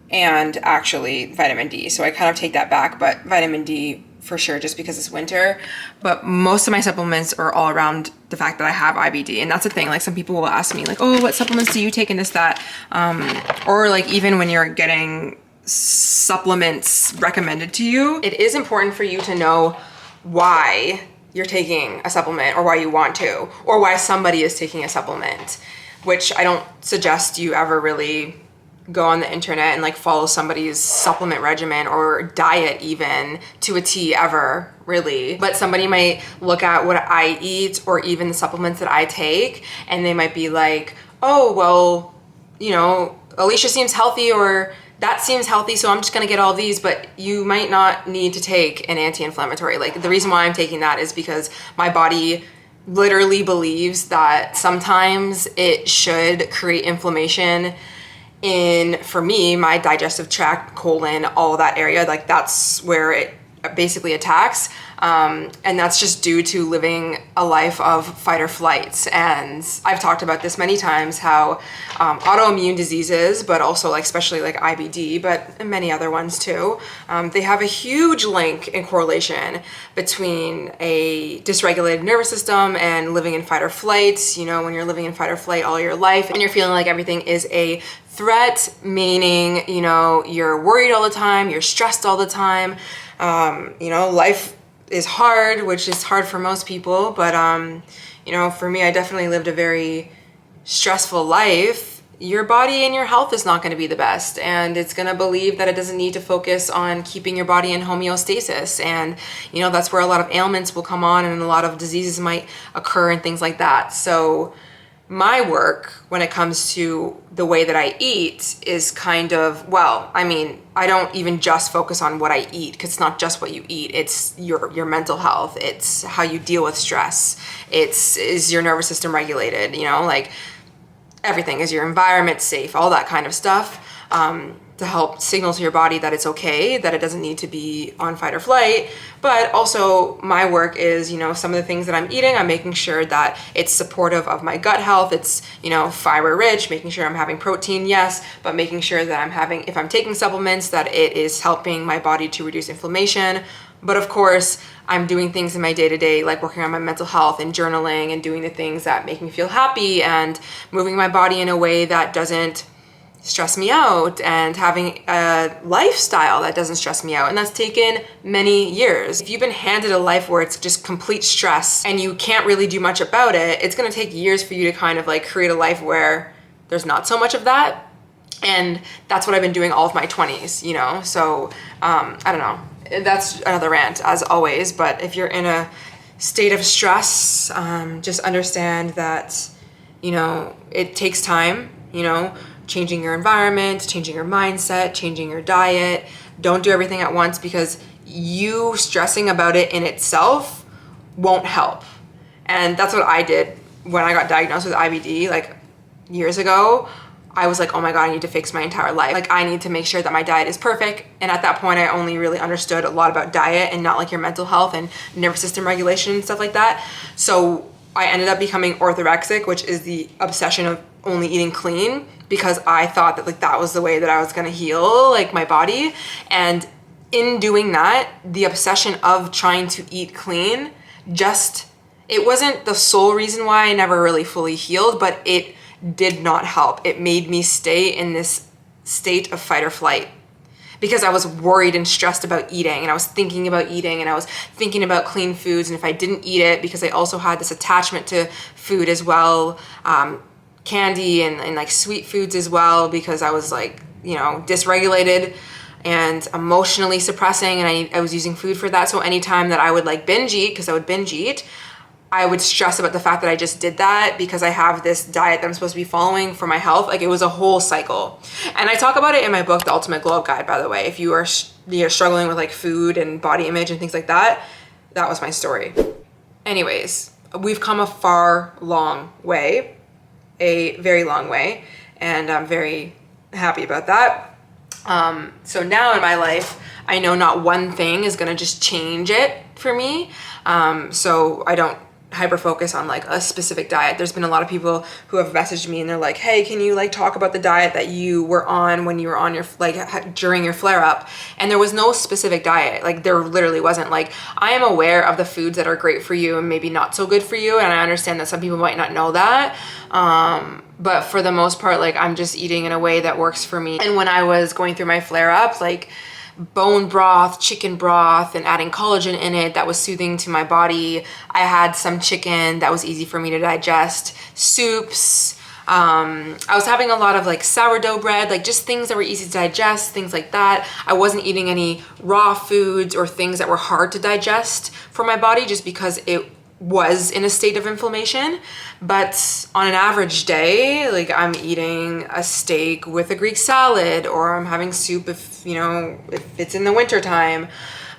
and actually vitamin D. So I kind of take that back, but vitamin D for sure just because it's winter, but most of my supplements are all around the fact that I have IBD. And that's the thing, like some people will ask me like, oh, what supplements do you take and this, that? Or like even when you're getting supplements recommended to you, it is important for you to know why you're taking a supplement or why you want to, or why somebody is taking a supplement, which I don't suggest you ever really go on the internet and like follow somebody's supplement regimen or diet even to a T ever, really. But somebody might look at what I eat or even the supplements that I take, and they might be like, oh, well, you know, Alicia seems healthy, or that seems healthy, so I'm just gonna get all these, but you might not need to take an anti-inflammatory. Like the reason why I'm taking that is because my body literally believes that sometimes it should create inflammation in, for me, my digestive tract, colon, all that area. Like that's where it basically attacks. And that's just due to living a life of fight or flight. And I've talked about this many times, how autoimmune diseases, but also like especially like IBD, but many other ones too, they have a huge link in correlation between a dysregulated nervous system and living in fight or flight. You know, when you're living in fight or flight all your life and you're feeling like everything is a threat, meaning, you know, you're worried all the time, you're stressed all the time, you know, life is hard, which is hard for most people, but you know, for me, I definitely lived a very stressful life. Your body and your health is not going to be the best, and it's going to believe that it doesn't need to focus on keeping your body in homeostasis. And you know, that's where a lot of ailments will come on and a lot of diseases might occur and things like that. So my work when it comes to the way that I eat is kind of, well, I mean, I don't even just focus on what I eat, because it's not just what you eat, it's your mental health, it's how you deal with stress, is your nervous system regulated, you know, like everything, is your environment safe, all that kind of stuff, to help signal to your body that it's okay, that it doesn't need to be on fight or flight. But also my work is, you know, some of the things that I'm eating, I'm making sure that it's supportive of my gut health. It's, you know, fiber rich, making sure I'm having protein, yes, but making sure that I'm having, if I'm taking supplements, that it is helping my body to reduce inflammation. But of course, I'm doing things in my day-to-day, like working on my mental health and journaling and doing the things that make me feel happy and moving my body in a way that doesn't stress me out, and having a lifestyle that doesn't stress me out. And that's taken many years. If you've been handed a life where it's just complete stress and you can't really do much about it, it's going to take years for you to kind of like create a life where there's not so much of that. And that's what I've been doing all of my 20s, you know? So I don't know, that's another rant as always. But if you're in a state of stress, just understand that, you know, it takes time, you know, changing your environment, changing your mindset, changing your diet. Don't do everything at once, because you stressing about it in itself won't help. And that's what I did when I got diagnosed with IBD like years ago. I was like, oh my God, I need to fix my entire life. Like I need to make sure that my diet is perfect. And at that point, I only really understood a lot about diet and not like your mental health and nervous system regulation and stuff like that. So I ended up becoming orthorexic, which is the obsession of only eating clean, because I thought that like that was the way that I was gonna heal like my body. And in doing that, the obsession of trying to eat clean, it wasn't the sole reason why I never really fully healed, but it did not help. It made me stay in this state of fight or flight, because I was worried and stressed about eating, and I was thinking about eating, and I was thinking about clean foods, and if I didn't eat it, because I also had this attachment to food as well, candy and like sweet foods as well, because I was like, you know, dysregulated and emotionally suppressing, and I was using food for that. So anytime that I would like binge eat, because I would binge eat, I would stress about the fact that I just did that because I have this diet that I'm supposed to be following for my health. Like it was a whole cycle. And I talk about it in my book, The Ultimate Glow Up Guide, by the way. If you're struggling with like food and body image and things like that, that was my story. Anyways, we've come a long way, a very long way, and I'm very happy about that. So now in my life, I know not one thing is gonna just change it for me. So I don't hyper focus on like a specific diet. There's been a lot of people who have messaged me and they're like, hey, can you like talk about the diet that you were on when you were on your like during your flare up? And there was no specific diet. Like there literally wasn't. Like I am aware of the foods that are great for you and maybe not so good for you, and I understand that some people might not know that, but for the most part, like I'm just eating in a way that works for me. And when I was going through my flare up, like bone broth, chicken broth, and adding collagen in it that was soothing to my body. I had some chicken that was easy for me to digest, soups. I was having a lot of like sourdough bread, like just things that were easy to digest, things like that. I wasn't eating any raw foods or things that were hard to digest for my body just because it was in a state of inflammation. But on an average day, like I'm eating a steak with a Greek salad, or I'm having soup if, you know, if it's in the winter time.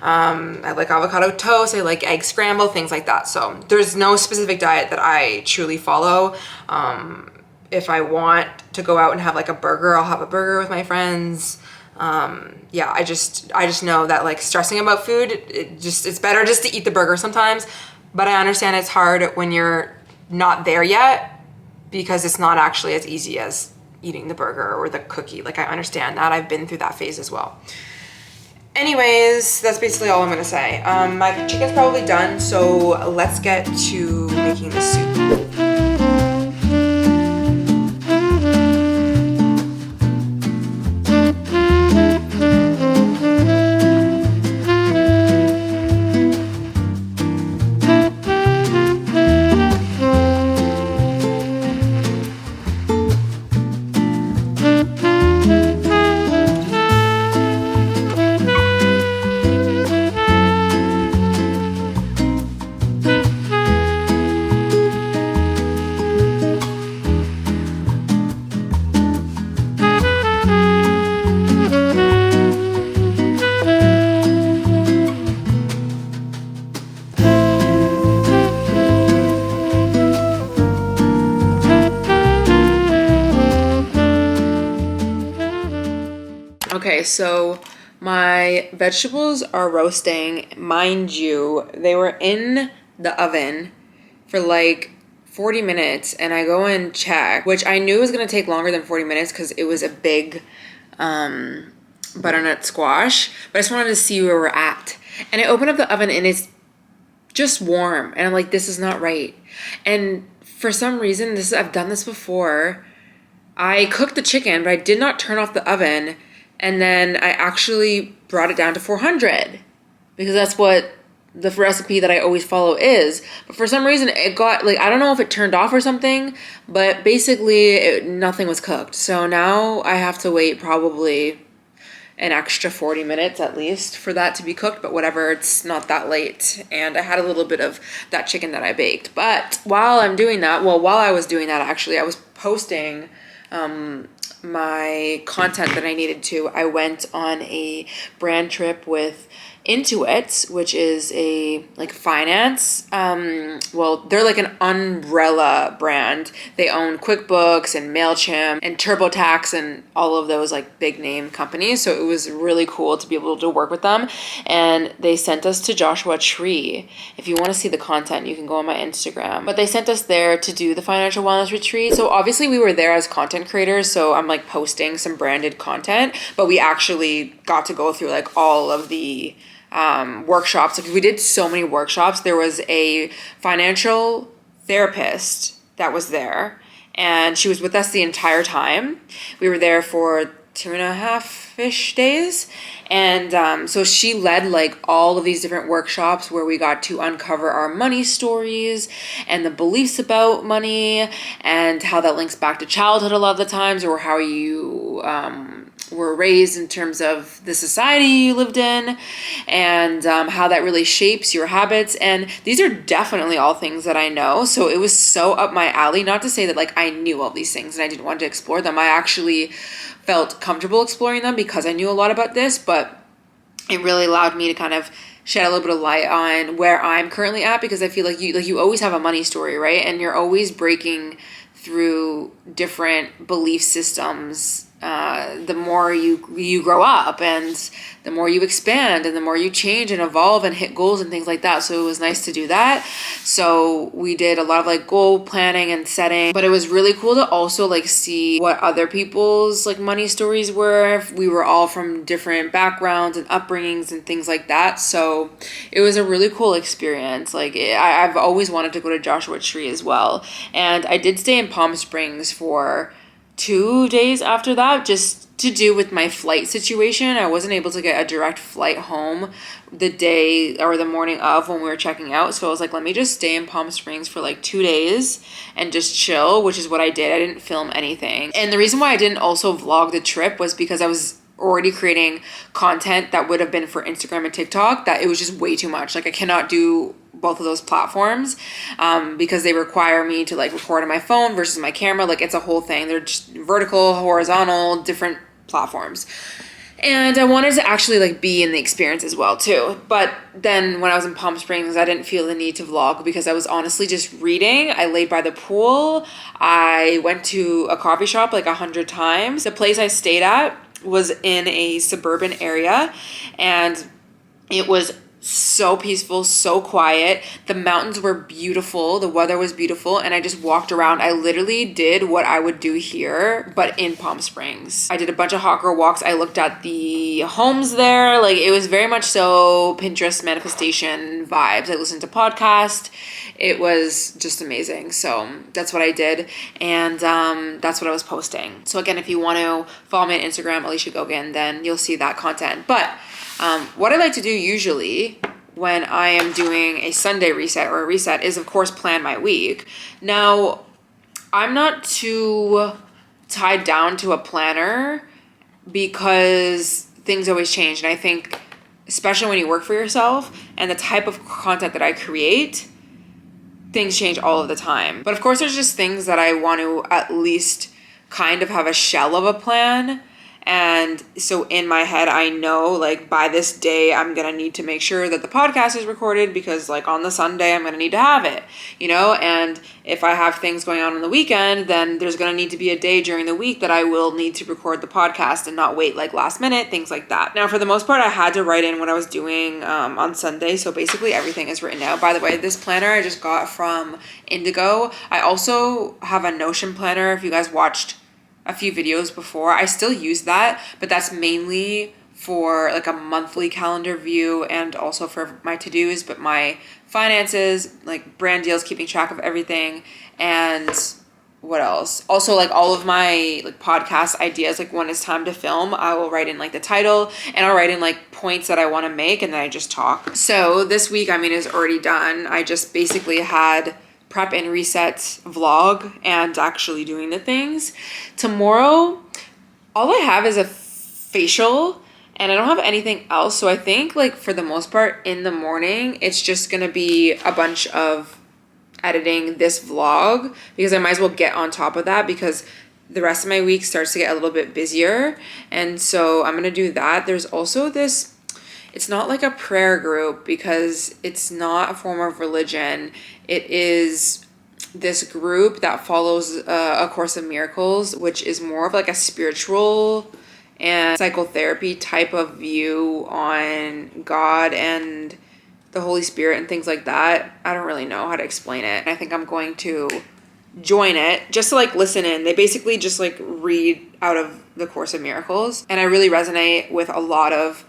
I like avocado toast, I like egg scramble, things like that. So there's no specific diet that I truly follow. If I want to go out and have like a burger, I'll have a burger with my friends. Yeah, I just know that like stressing about food, it's better just to eat the burger sometimes. But I understand it's hard when you're not there yet, because it's not actually as easy as eating the burger or the cookie. Like I understand that. I've been through that phase as well. Anyways, that's basically all I'm gonna say. My chicken's probably done, so let's get to making the soup. Okay, so my vegetables are roasting. Mind you, they were in the oven for like 40 minutes, and I go and check, which I knew was gonna take longer than 40 minutes because it was a big butternut squash, but I just wanted to see where we're at. And I open up the oven and it's just warm, and I'm like, this is not right. And for some reason, I've done this before. I cooked the chicken, but I did not turn off the oven. And then I actually brought it down to 400 because that's what the recipe that I always follow is. But for some reason it got like, I don't know if it turned off or something, but basically nothing was cooked. So now I have to wait probably an extra 40 minutes at least for that to be cooked, but whatever, it's not that late. And I had a little bit of that chicken that I baked. But while I was doing that, actually, I was posting my content that I needed to. I went on a brand trip with Intuit, which is a like finance, well, they're like an umbrella brand. They own QuickBooks and MailChimp and TurboTax and all of those like big name companies. So it was really cool to be able to work with them. And they sent us to Joshua Tree. If you want to see the content, you can go on my Instagram. But they sent us there to do the financial wellness retreat. So obviously we were there as content creators. So I'm like posting some branded content, but we actually got to go through like all of the workshops. Like we did so many workshops. There was a financial therapist that was there, and she was with us the entire time. We were there for 2.5-ish days, and so she led like all of these different workshops where we got to uncover our money stories and the beliefs about money and how that links back to childhood a lot of the times, or how you were raised in terms of the society you lived in, and how that really shapes your habits. And these are definitely all things that I know. So it was so up my alley. Not to say that like I knew all these things and I didn't want to explore them. I actually felt comfortable exploring them because I knew a lot about this, but it really allowed me to kind of shed a little bit of light on where I'm currently at, because I feel like you always have a money story, right? And you're always breaking through different belief systems the more you grow up, and the more you expand, and the more you change and evolve and hit goals and things like that. So it was nice to do that. So we did a lot of like goal planning and setting, but it was really cool to also like see what other people's like money stories were. We were all from different backgrounds and upbringings and things like that. So it was a really cool experience. Like I've always wanted to go to Joshua Tree as well. And I did stay in Palm Springs for 2 days after that, just to do with my flight situation. I wasn't able to get a direct flight home the day or the morning of when we were checking out. So I was like, let me just stay in Palm Springs for like 2 days and just chill, which is what I did. I didn't film anything. And the reason why I didn't also vlog the trip was because I was already creating content that would have been for Instagram and TikTok, that it was just way too much. Like I cannot do both of those platforms because they require me to like record on my phone versus my camera. Like it's a whole thing. They're just vertical, horizontal, different platforms. And I wanted to actually like be in the experience as well too. But then when I was in Palm Springs, I didn't feel the need to vlog because I was honestly just reading. I laid by the pool. I went to a coffee shop like 100 times. The place I stayed at was in a suburban area, and it was so peaceful, so quiet. The mountains were beautiful, the weather was beautiful, and I just walked around. I literally did what I would do here, but in Palm Springs. I did a bunch of hot girl walks. I looked at the homes there. Like it was very much so Pinterest manifestation vibes. I listened to podcasts. It was just amazing. So that's what I did, and that's what I was posting. So again, if you want to follow me on Instagram, Alicia Gogan, then you'll see that content. But what I like to do usually when I am doing a Sunday reset or a reset is, of course, plan my week. Now, I'm not too tied down to a planner because things always change. And I think, especially when you work for yourself and the type of content that I create, things change all of the time. But of course, there's just things that I want to at least kind of have a shell of a plan. And so in my head, I know like by this day, I'm going to need to make sure that the podcast is recorded because like on the Sunday, I'm going to need to have it, you know? And if I have things going on the weekend, then there's going to need to be a day during the week that I will need to record the podcast and not wait like last minute, things like that. Now, for the most part, I had to write in what I was doing on Sunday. So basically everything is written out. By the way, this planner I just got from Indigo. I also have a Notion planner. If you guys watched a few videos before, I still use that, but that's mainly for like a monthly calendar view and also for my to-dos, but my finances, like brand deals, keeping track of everything. And what else? Also like all of my like podcast ideas, like when it's time to film, I will write in like the title and I'll write in like points that I want to make, and then I just talk. So this week, I mean, is already done. I just basically had prep and reset vlog and actually doing the things. Tomorrow, all I have is a facial and I don't have anything else. So I think like for the most part in the morning, it's just gonna be a bunch of editing this vlog because I might as well get on top of that because the rest of my week starts to get a little bit busier. And so I'm gonna do that. There's also this, it's not like a prayer group because it's not a form of religion. It is this group that follows A Course of Miracles, which is more of like a spiritual and psychotherapy type of view on God and the Holy Spirit and things like that. I don't really know how to explain it. I think I'm going to join it just to like listen in. They basically just like read out of the Course of Miracles, and I really resonate with a lot of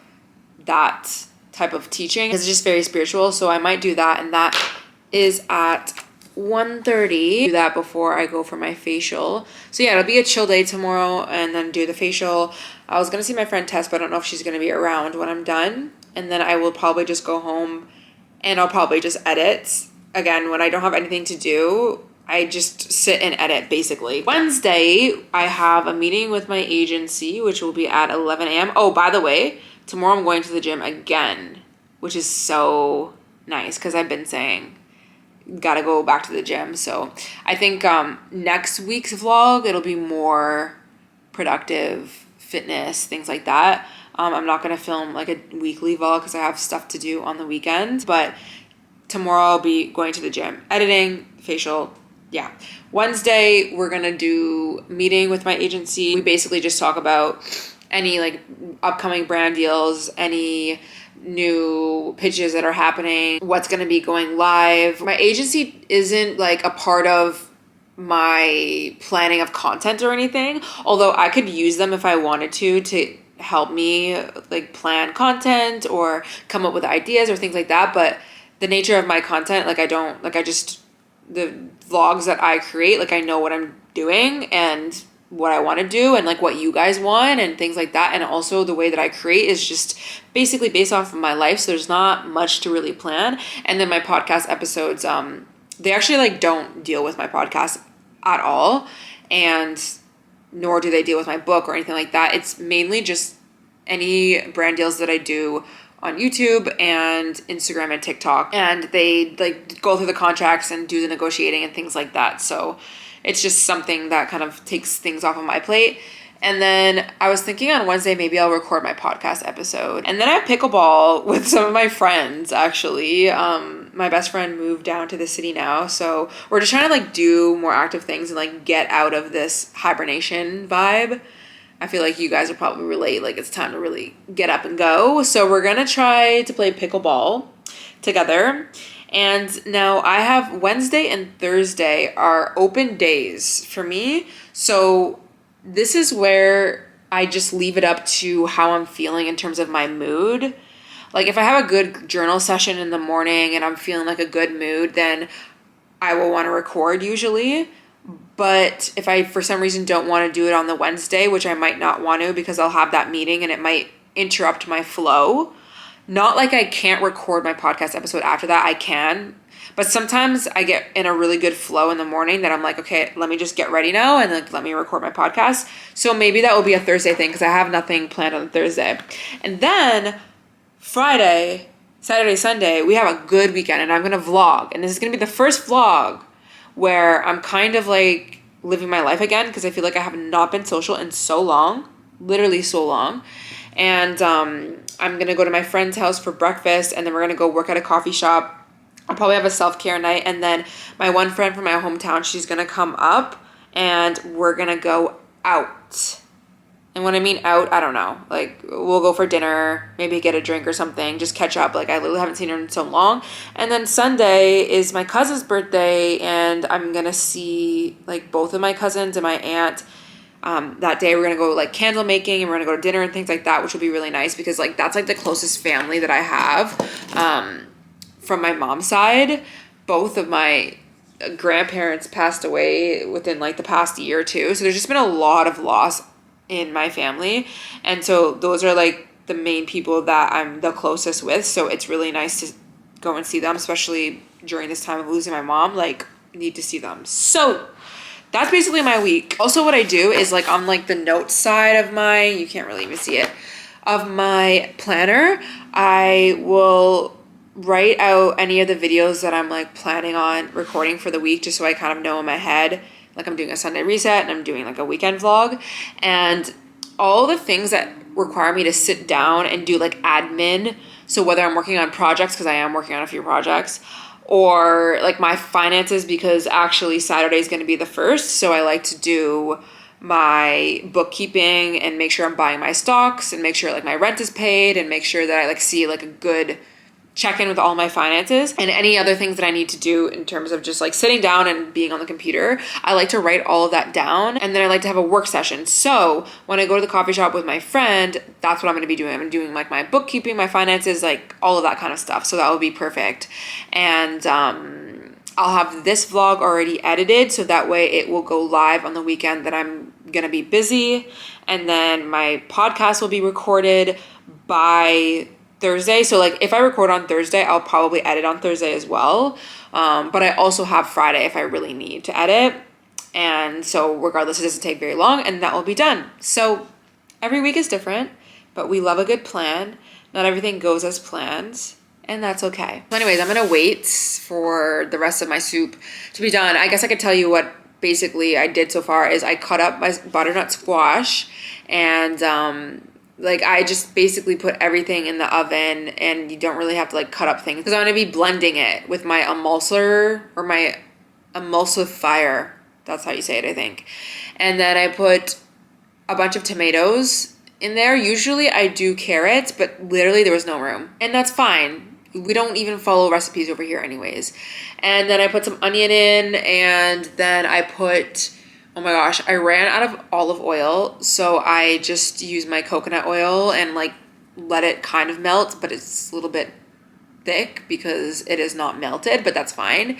that type of teaching. It's just very spiritual, so I might do that, and that is at 1:30. Do that before I go for my facial. So yeah, it'll be a chill day tomorrow, and then do the facial. I was gonna see my friend Tess, but I don't know if she's gonna be around when I'm done, and then I will probably just go home and I'll probably just edit. Again, when I don't have anything to do, I just sit and edit basically. Wednesday, I have a meeting with my agency, which will be at 11 a.m. Oh, by the way, tomorrow I'm going to the gym again, which is so nice because I've been saying gotta go back to the gym. So I think next week's vlog, it'll be more productive, fitness, things like that. I'm not gonna film like a weekly vlog because I have stuff to do on the weekend, but tomorrow I'll be going to the gym, editing, facial, yeah. Wednesday, we're gonna do meeting with my agency. We basically just talk about any like upcoming brand deals, any new pitches that are happening, what's gonna be going live. My agency isn't like a part of my planning of content or anything, although I could use them if I wanted to help me like plan content or come up with ideas or things like that. But the nature of my content, like the vlogs that I create, like I know what I'm doing and what I want to do and like what you guys want and things like that. And also the way that I create is just basically based off of my life. So there's not much to really plan. And then my podcast episodes, they actually like don't deal with my podcast at all. And nor do they deal with my book or anything like that. It's mainly just any brand deals that I do on YouTube and Instagram and TikTok, and they like go through the contracts and do the negotiating and things like that. So it's just something that kind of takes things off of my plate. And then I was thinking on Wednesday, maybe I'll record my podcast episode. And then I have pickleball with some of my friends, actually. My best friend moved down to the city now. So we're just trying to like do more active things and like get out of this hibernation vibe. I feel like you guys will probably relate, like it's time to really get up and go. So we're gonna try to play pickleball together. And now I have Wednesday and Thursday are open days for me. So this is where I just leave it up to how I'm feeling in terms of my mood. Like if I have a good journal session in the morning and I'm feeling like a good mood, then I will want to record usually. But if I, for some reason, don't want to do it on the Wednesday, which I might not want to because I'll have that meeting and it might interrupt my flow. Not like I can't record my podcast episode after that. I can. But sometimes I get in a really good flow in the morning that I'm like, okay, let me just get ready now and like let me record my podcast. So maybe that will be a Thursday thing because I have nothing planned on Thursday. And then Friday, Saturday, Sunday, we have a good weekend and I'm going to vlog. And this is going to be the first vlog where I'm kind of like living my life again because I feel like I have not been social in so long, literally so long. And I'm going to go to my friend's house for breakfast and then we're going to go work at a coffee shop. I'll probably have a self-care night. And then my one friend from my hometown, she's going to come up and we're going to go out. And when I mean out, I don't know. Like, we'll go for dinner, maybe get a drink or something, just catch up. Like, I literally haven't seen her in so long. And then Sunday is my cousin's birthday, and I'm going to see, like, both of my cousins and my aunt. That day we're going to go, like, candle making, and we're going to go to dinner and things like that, which will be really nice because, like, that's, like, the closest family that I have from my mom's side. Both of my grandparents passed away within, like, the past year or two. So there's just been a lot of loss in my family, and so those are like the main people that I'm the closest with. So it's really nice to go and see them, especially during this time of losing my mom. Like, need to see them. So that's basically my week. Also, what I do is like on like the notes side of my, you can't really even see it, of my planner, I will write out any of the videos that I'm like planning on recording for the week, just so I kind of know in my head, like I'm doing a Sunday reset and I'm doing like a weekend vlog, and all the things that require me to sit down and do like admin. So whether I'm working on projects, because I am working on a few projects, or like my finances, because actually Saturday is going to be the first. So I like to do my bookkeeping and make sure I'm buying my stocks and make sure like my rent is paid and make sure that I like see like a good check in with all my finances and any other things that I need to do in terms of just like sitting down and being on the computer. I like to write all of that down, and then I like to have a work session. So when I go to the coffee shop with my friend, that's what I'm going to be doing. I'm doing like my bookkeeping, my finances, like all of that kind of stuff. So that will be perfect. And I'll have this vlog already edited, so that way it will go live on the weekend that I'm going to be busy. And then my podcast will be recorded by Thursday. So like if I record on Thursday, I'll probably edit on Thursday as well. But I also have Friday if I really need to edit. And so regardless, it doesn't take very long and that will be done. So every week is different, but we love a good plan. Not everything goes as planned, and that's okay. So anyways, I'm going to wait for the rest of my soup to be done. I guess I could tell you what basically I did so far is I cut up my butternut squash, and like I just basically put everything in the oven, and you don't really have to like cut up things because I'm going to be blending it with my emulsor or my emulsifier. That's how you say it, I think. And then I put a bunch of tomatoes in there. Usually I do carrots, but literally there was no room. And that's fine. We don't even follow recipes over here anyways. And then I put some onion in, and then I put, oh my gosh, I ran out of olive oil. So I just used my coconut oil and like let it kind of melt, but it's a little bit thick because it is not melted, but that's fine.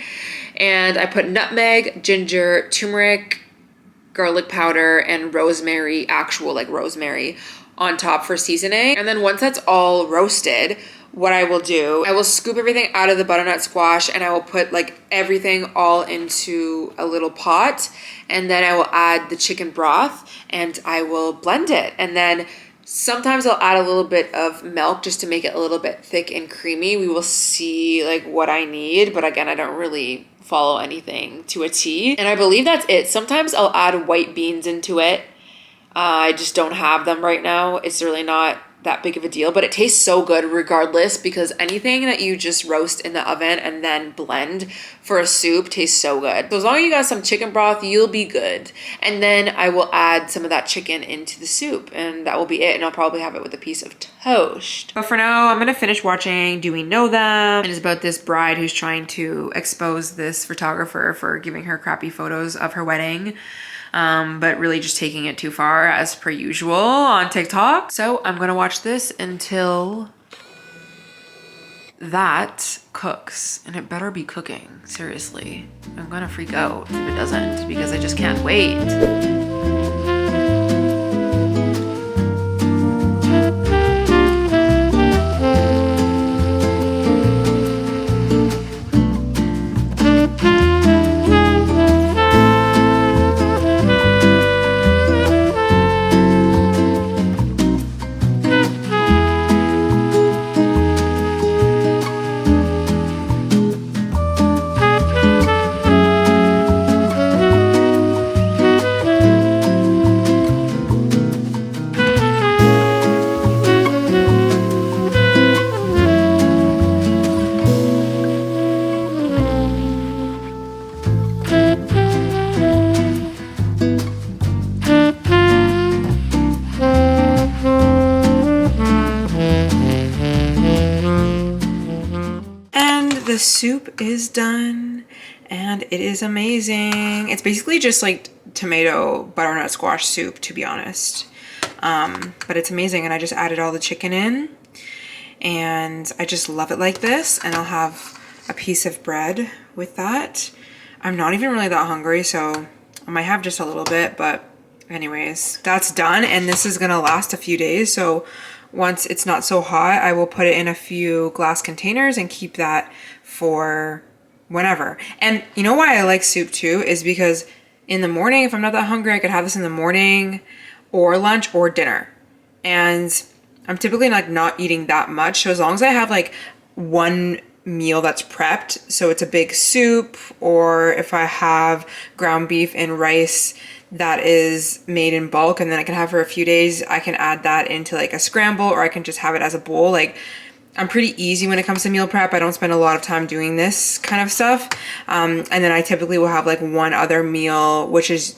And I put nutmeg, ginger, turmeric, garlic powder, and rosemary, actual like rosemary, on top for seasoning. And then once that's all roasted, what I will do, I will scoop everything out of the butternut squash, and I will put like everything all into a little pot, and then I will add the chicken broth and I will blend it. And then sometimes I'll add a little bit of milk just to make it a little bit thick and creamy. We will see like what I need, but again, I don't really follow anything to a T. And I believe that's it. Sometimes I'll add white beans into it. I just don't have them right now. It's really not that big of a deal, but it tastes so good regardless, because anything that you just roast in the oven and then blend for a soup tastes so good. So as long as you got some chicken broth, you'll be good. And then I will add some of that chicken into the soup, and that will be it. And I'll probably have it with a piece of toast. But for now, I'm gonna finish watching Do We Know Them? It is about this bride who's trying to expose this photographer for giving her crappy photos of her wedding. But really just taking it too far as per usual on TikTok. So I'm gonna watch this until that cooks, and it better be cooking, seriously. I'm gonna freak out if it doesn't, because I just can't wait. The soup is done and it is amazing. It's basically just like tomato butternut squash soup, to be honest. But it's amazing, and I just added all the chicken in, and I just love it like this. And I'll have a piece of bread with that. I'm not even really that hungry, so I might have just a little bit, but anyways, that's done. And this is gonna last a few days, so once it's not so hot, I will put it in a few glass containers and keep that for whenever. And you know why I like soup too is because in the morning, if I'm not that hungry, I could have this in the morning or lunch or dinner. And I'm typically like not eating that much. So as long as I have like one meal that's prepped, so it's a big soup, or if I have ground beef and rice that is made in bulk and then I can have for a few days, I can add that into like a scramble, or I can just have it as a bowl. Like, I'm pretty easy when it comes to meal prep. I don't spend a lot of time doing this kind of stuff. And then I typically will have like one other meal, which is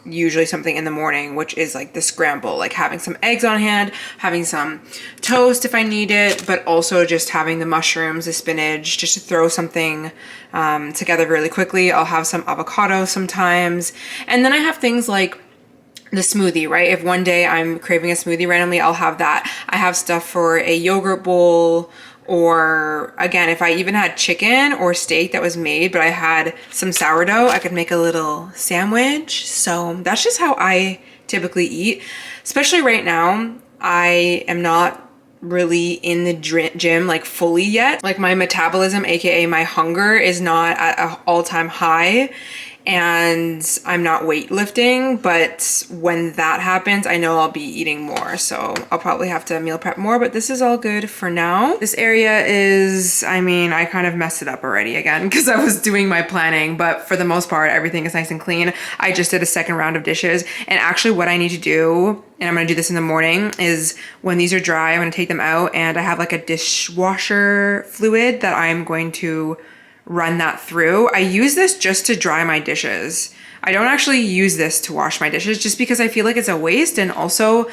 usually something in the morning, which is like the scramble, like having some eggs on hand, having some toast if I need it, but also just having the mushrooms, the spinach, just to throw something together really quickly. I'll have some avocado sometimes. And then I have things like the smoothie, right? If one day I'm craving a smoothie randomly, I'll have that. I have stuff for a yogurt bowl, or again, if I even had chicken or steak that was made, but I had some sourdough, I could make a little sandwich. So that's just how I typically eat. Especially right now, I am not really in the gym like fully yet. Like my metabolism, aka my hunger, is not at an all-time high, and I'm not weightlifting, but when that happens, I know I'll be eating more. So I'll probably have to meal prep more, but this is all good for now. This area is, I mean, I kind of messed it up already again because I was doing my planning, but for the most part, everything is nice and clean. I just did a second round of dishes, and actually what I need to do, and I'm gonna do this in the morning, is when these are dry, I'm gonna take them out, and I have like a dishwasher fluid that I'm going to run that through. I use this just to dry my dishes. I don't actually use this to wash my dishes just because I feel like it's a waste, and also,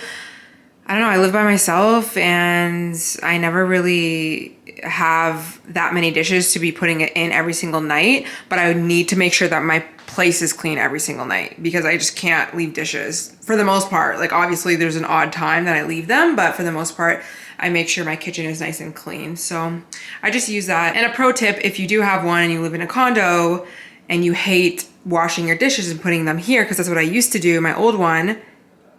I don't know, I live by myself and I never really have that many dishes to be putting it in every single night, but I need to make sure that my place is clean every single night because I just can't leave dishes for the most part. Like obviously there's an odd time that I leave them, but for the most part, I make sure my kitchen is nice and clean. So I just use that. And a pro tip, if you do have one and you live in a condo and you hate washing your dishes and putting them here, because that's what I used to do, my old one,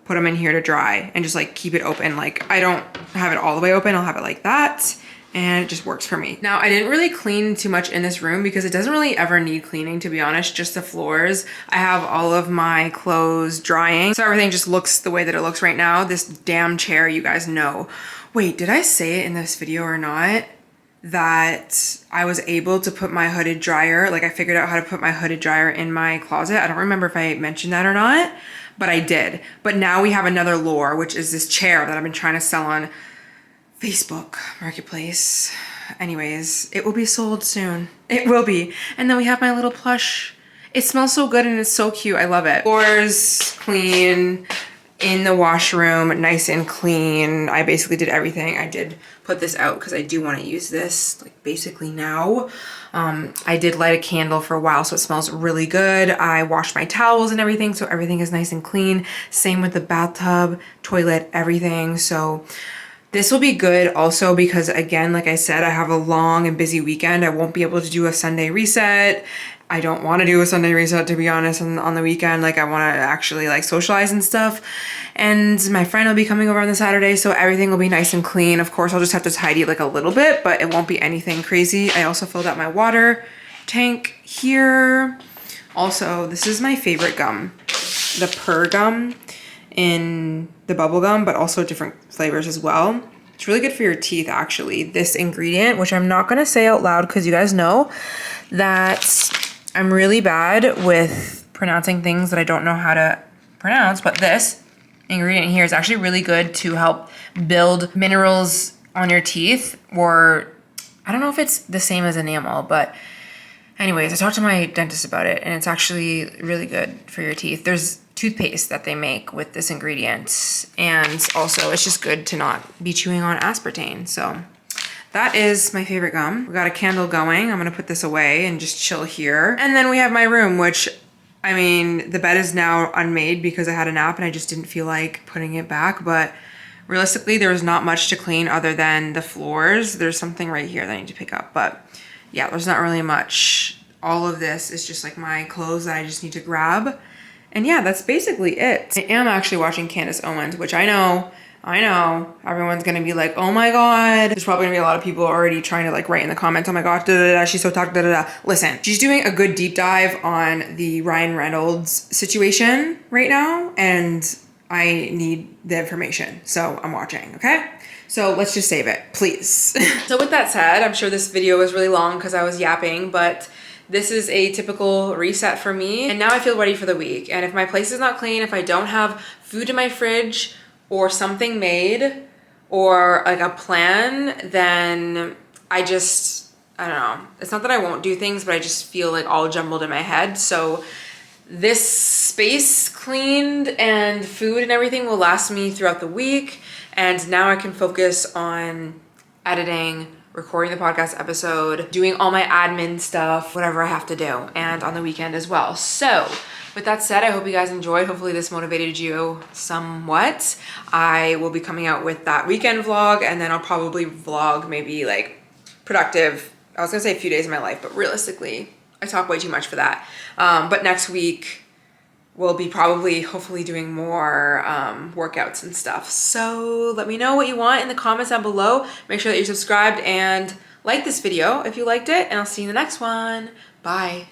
put them in here to dry and just like keep it open. Like I don't have it all the way open, I'll have it like that. And it just works for me. Now, I didn't really clean too much in this room because it doesn't really ever need cleaning, to be honest, just the floors. I have all of my clothes drying, so everything just looks the way that it looks right now. This damn chair, you guys know. Wait, did I say it in this video or not? That I was able to put my hooded dryer, like I figured out how to put my hooded dryer in my closet. I don't remember if I mentioned that or not, but I did. But now we have another lure, which is this chair that I've been trying to sell on Facebook Marketplace. Anyways, it will be sold soon. It will be. And then we have my little plush. It smells so good and it's so cute. I love it. Floors clean, in the washroom, nice and clean. I basically did everything. I did put this out because I do want to use this like basically now. I did light a candle for a while so it smells really good. I washed my towels and everything so everything is nice and clean. Same with the bathtub, toilet, everything. So this will be good also because, again, like I said, I have a long and busy weekend. I won't be able to do a Sunday reset. I don't want to do a Sunday reset, to be honest, on the weekend. Like I want to actually like socialize and stuff. And my friend will be coming over on the Saturday, so everything will be nice and clean. Of course, I'll just have to tidy like a little bit, but it won't be anything crazy. I also filled out my water tank here. Also, this is my favorite gum, the Purr gum in the bubble gum, but also different flavors as well. It's really good for your teeth, actually. This ingredient, which I'm not gonna say out loud because you guys know that I'm really bad with pronouncing things that I don't know how to pronounce, but this ingredient here is actually really good to help build minerals on your teeth, or I don't know if it's the same as enamel, but anyways, I talked to my dentist about it and it's actually really good for your teeth. There's toothpaste that they make with this ingredient, and also it's just good to not be chewing on aspartame. So that is my favorite gum. We got a candle going. I'm gonna put this away and just chill here. And then we have my room, which, I mean, the bed is now unmade because I had a nap and I just didn't feel like putting it back, but realistically there was not much to clean other than the floors. There's something right here that I need to pick up, but yeah, there's not really much. All of this is just like my clothes that I just need to grab. And yeah, that's basically it. I am actually watching Candace Owens, which I know, everyone's gonna be like, oh my God. There's probably gonna be a lot of people already trying to like write in the comments, oh my God, she's so toxic, Listen, she's doing a good deep dive on the Ryan Reynolds situation right now, and I need the information, so I'm watching, okay? So let's just save it, please. So with that said, I'm sure this video was really long because I was yapping, but this is a typical reset for me. And now I feel ready for the week. And if my place is not clean, if I don't have food in my fridge or something made or like a plan, then I don't know. It's not that I won't do things, but I just feel like all jumbled in my head. So this space cleaned and food and everything will last me throughout the week. And now I can focus on editing, recording the podcast episode, doing all my admin stuff, whatever I have to do, and on the weekend as well. So with that said, I hope you guys enjoyed. Hopefully this motivated you somewhat. I will be coming out with that weekend vlog, and then I'll probably vlog maybe like productive, I was gonna say a few days of my life, but realistically, I talk way too much for that. But next week, we'll be probably hopefully doing more workouts and stuff. So let me know what you want in the comments down below. Make sure that you're subscribed and like this video if you liked it, and I'll see you in the next one. Bye.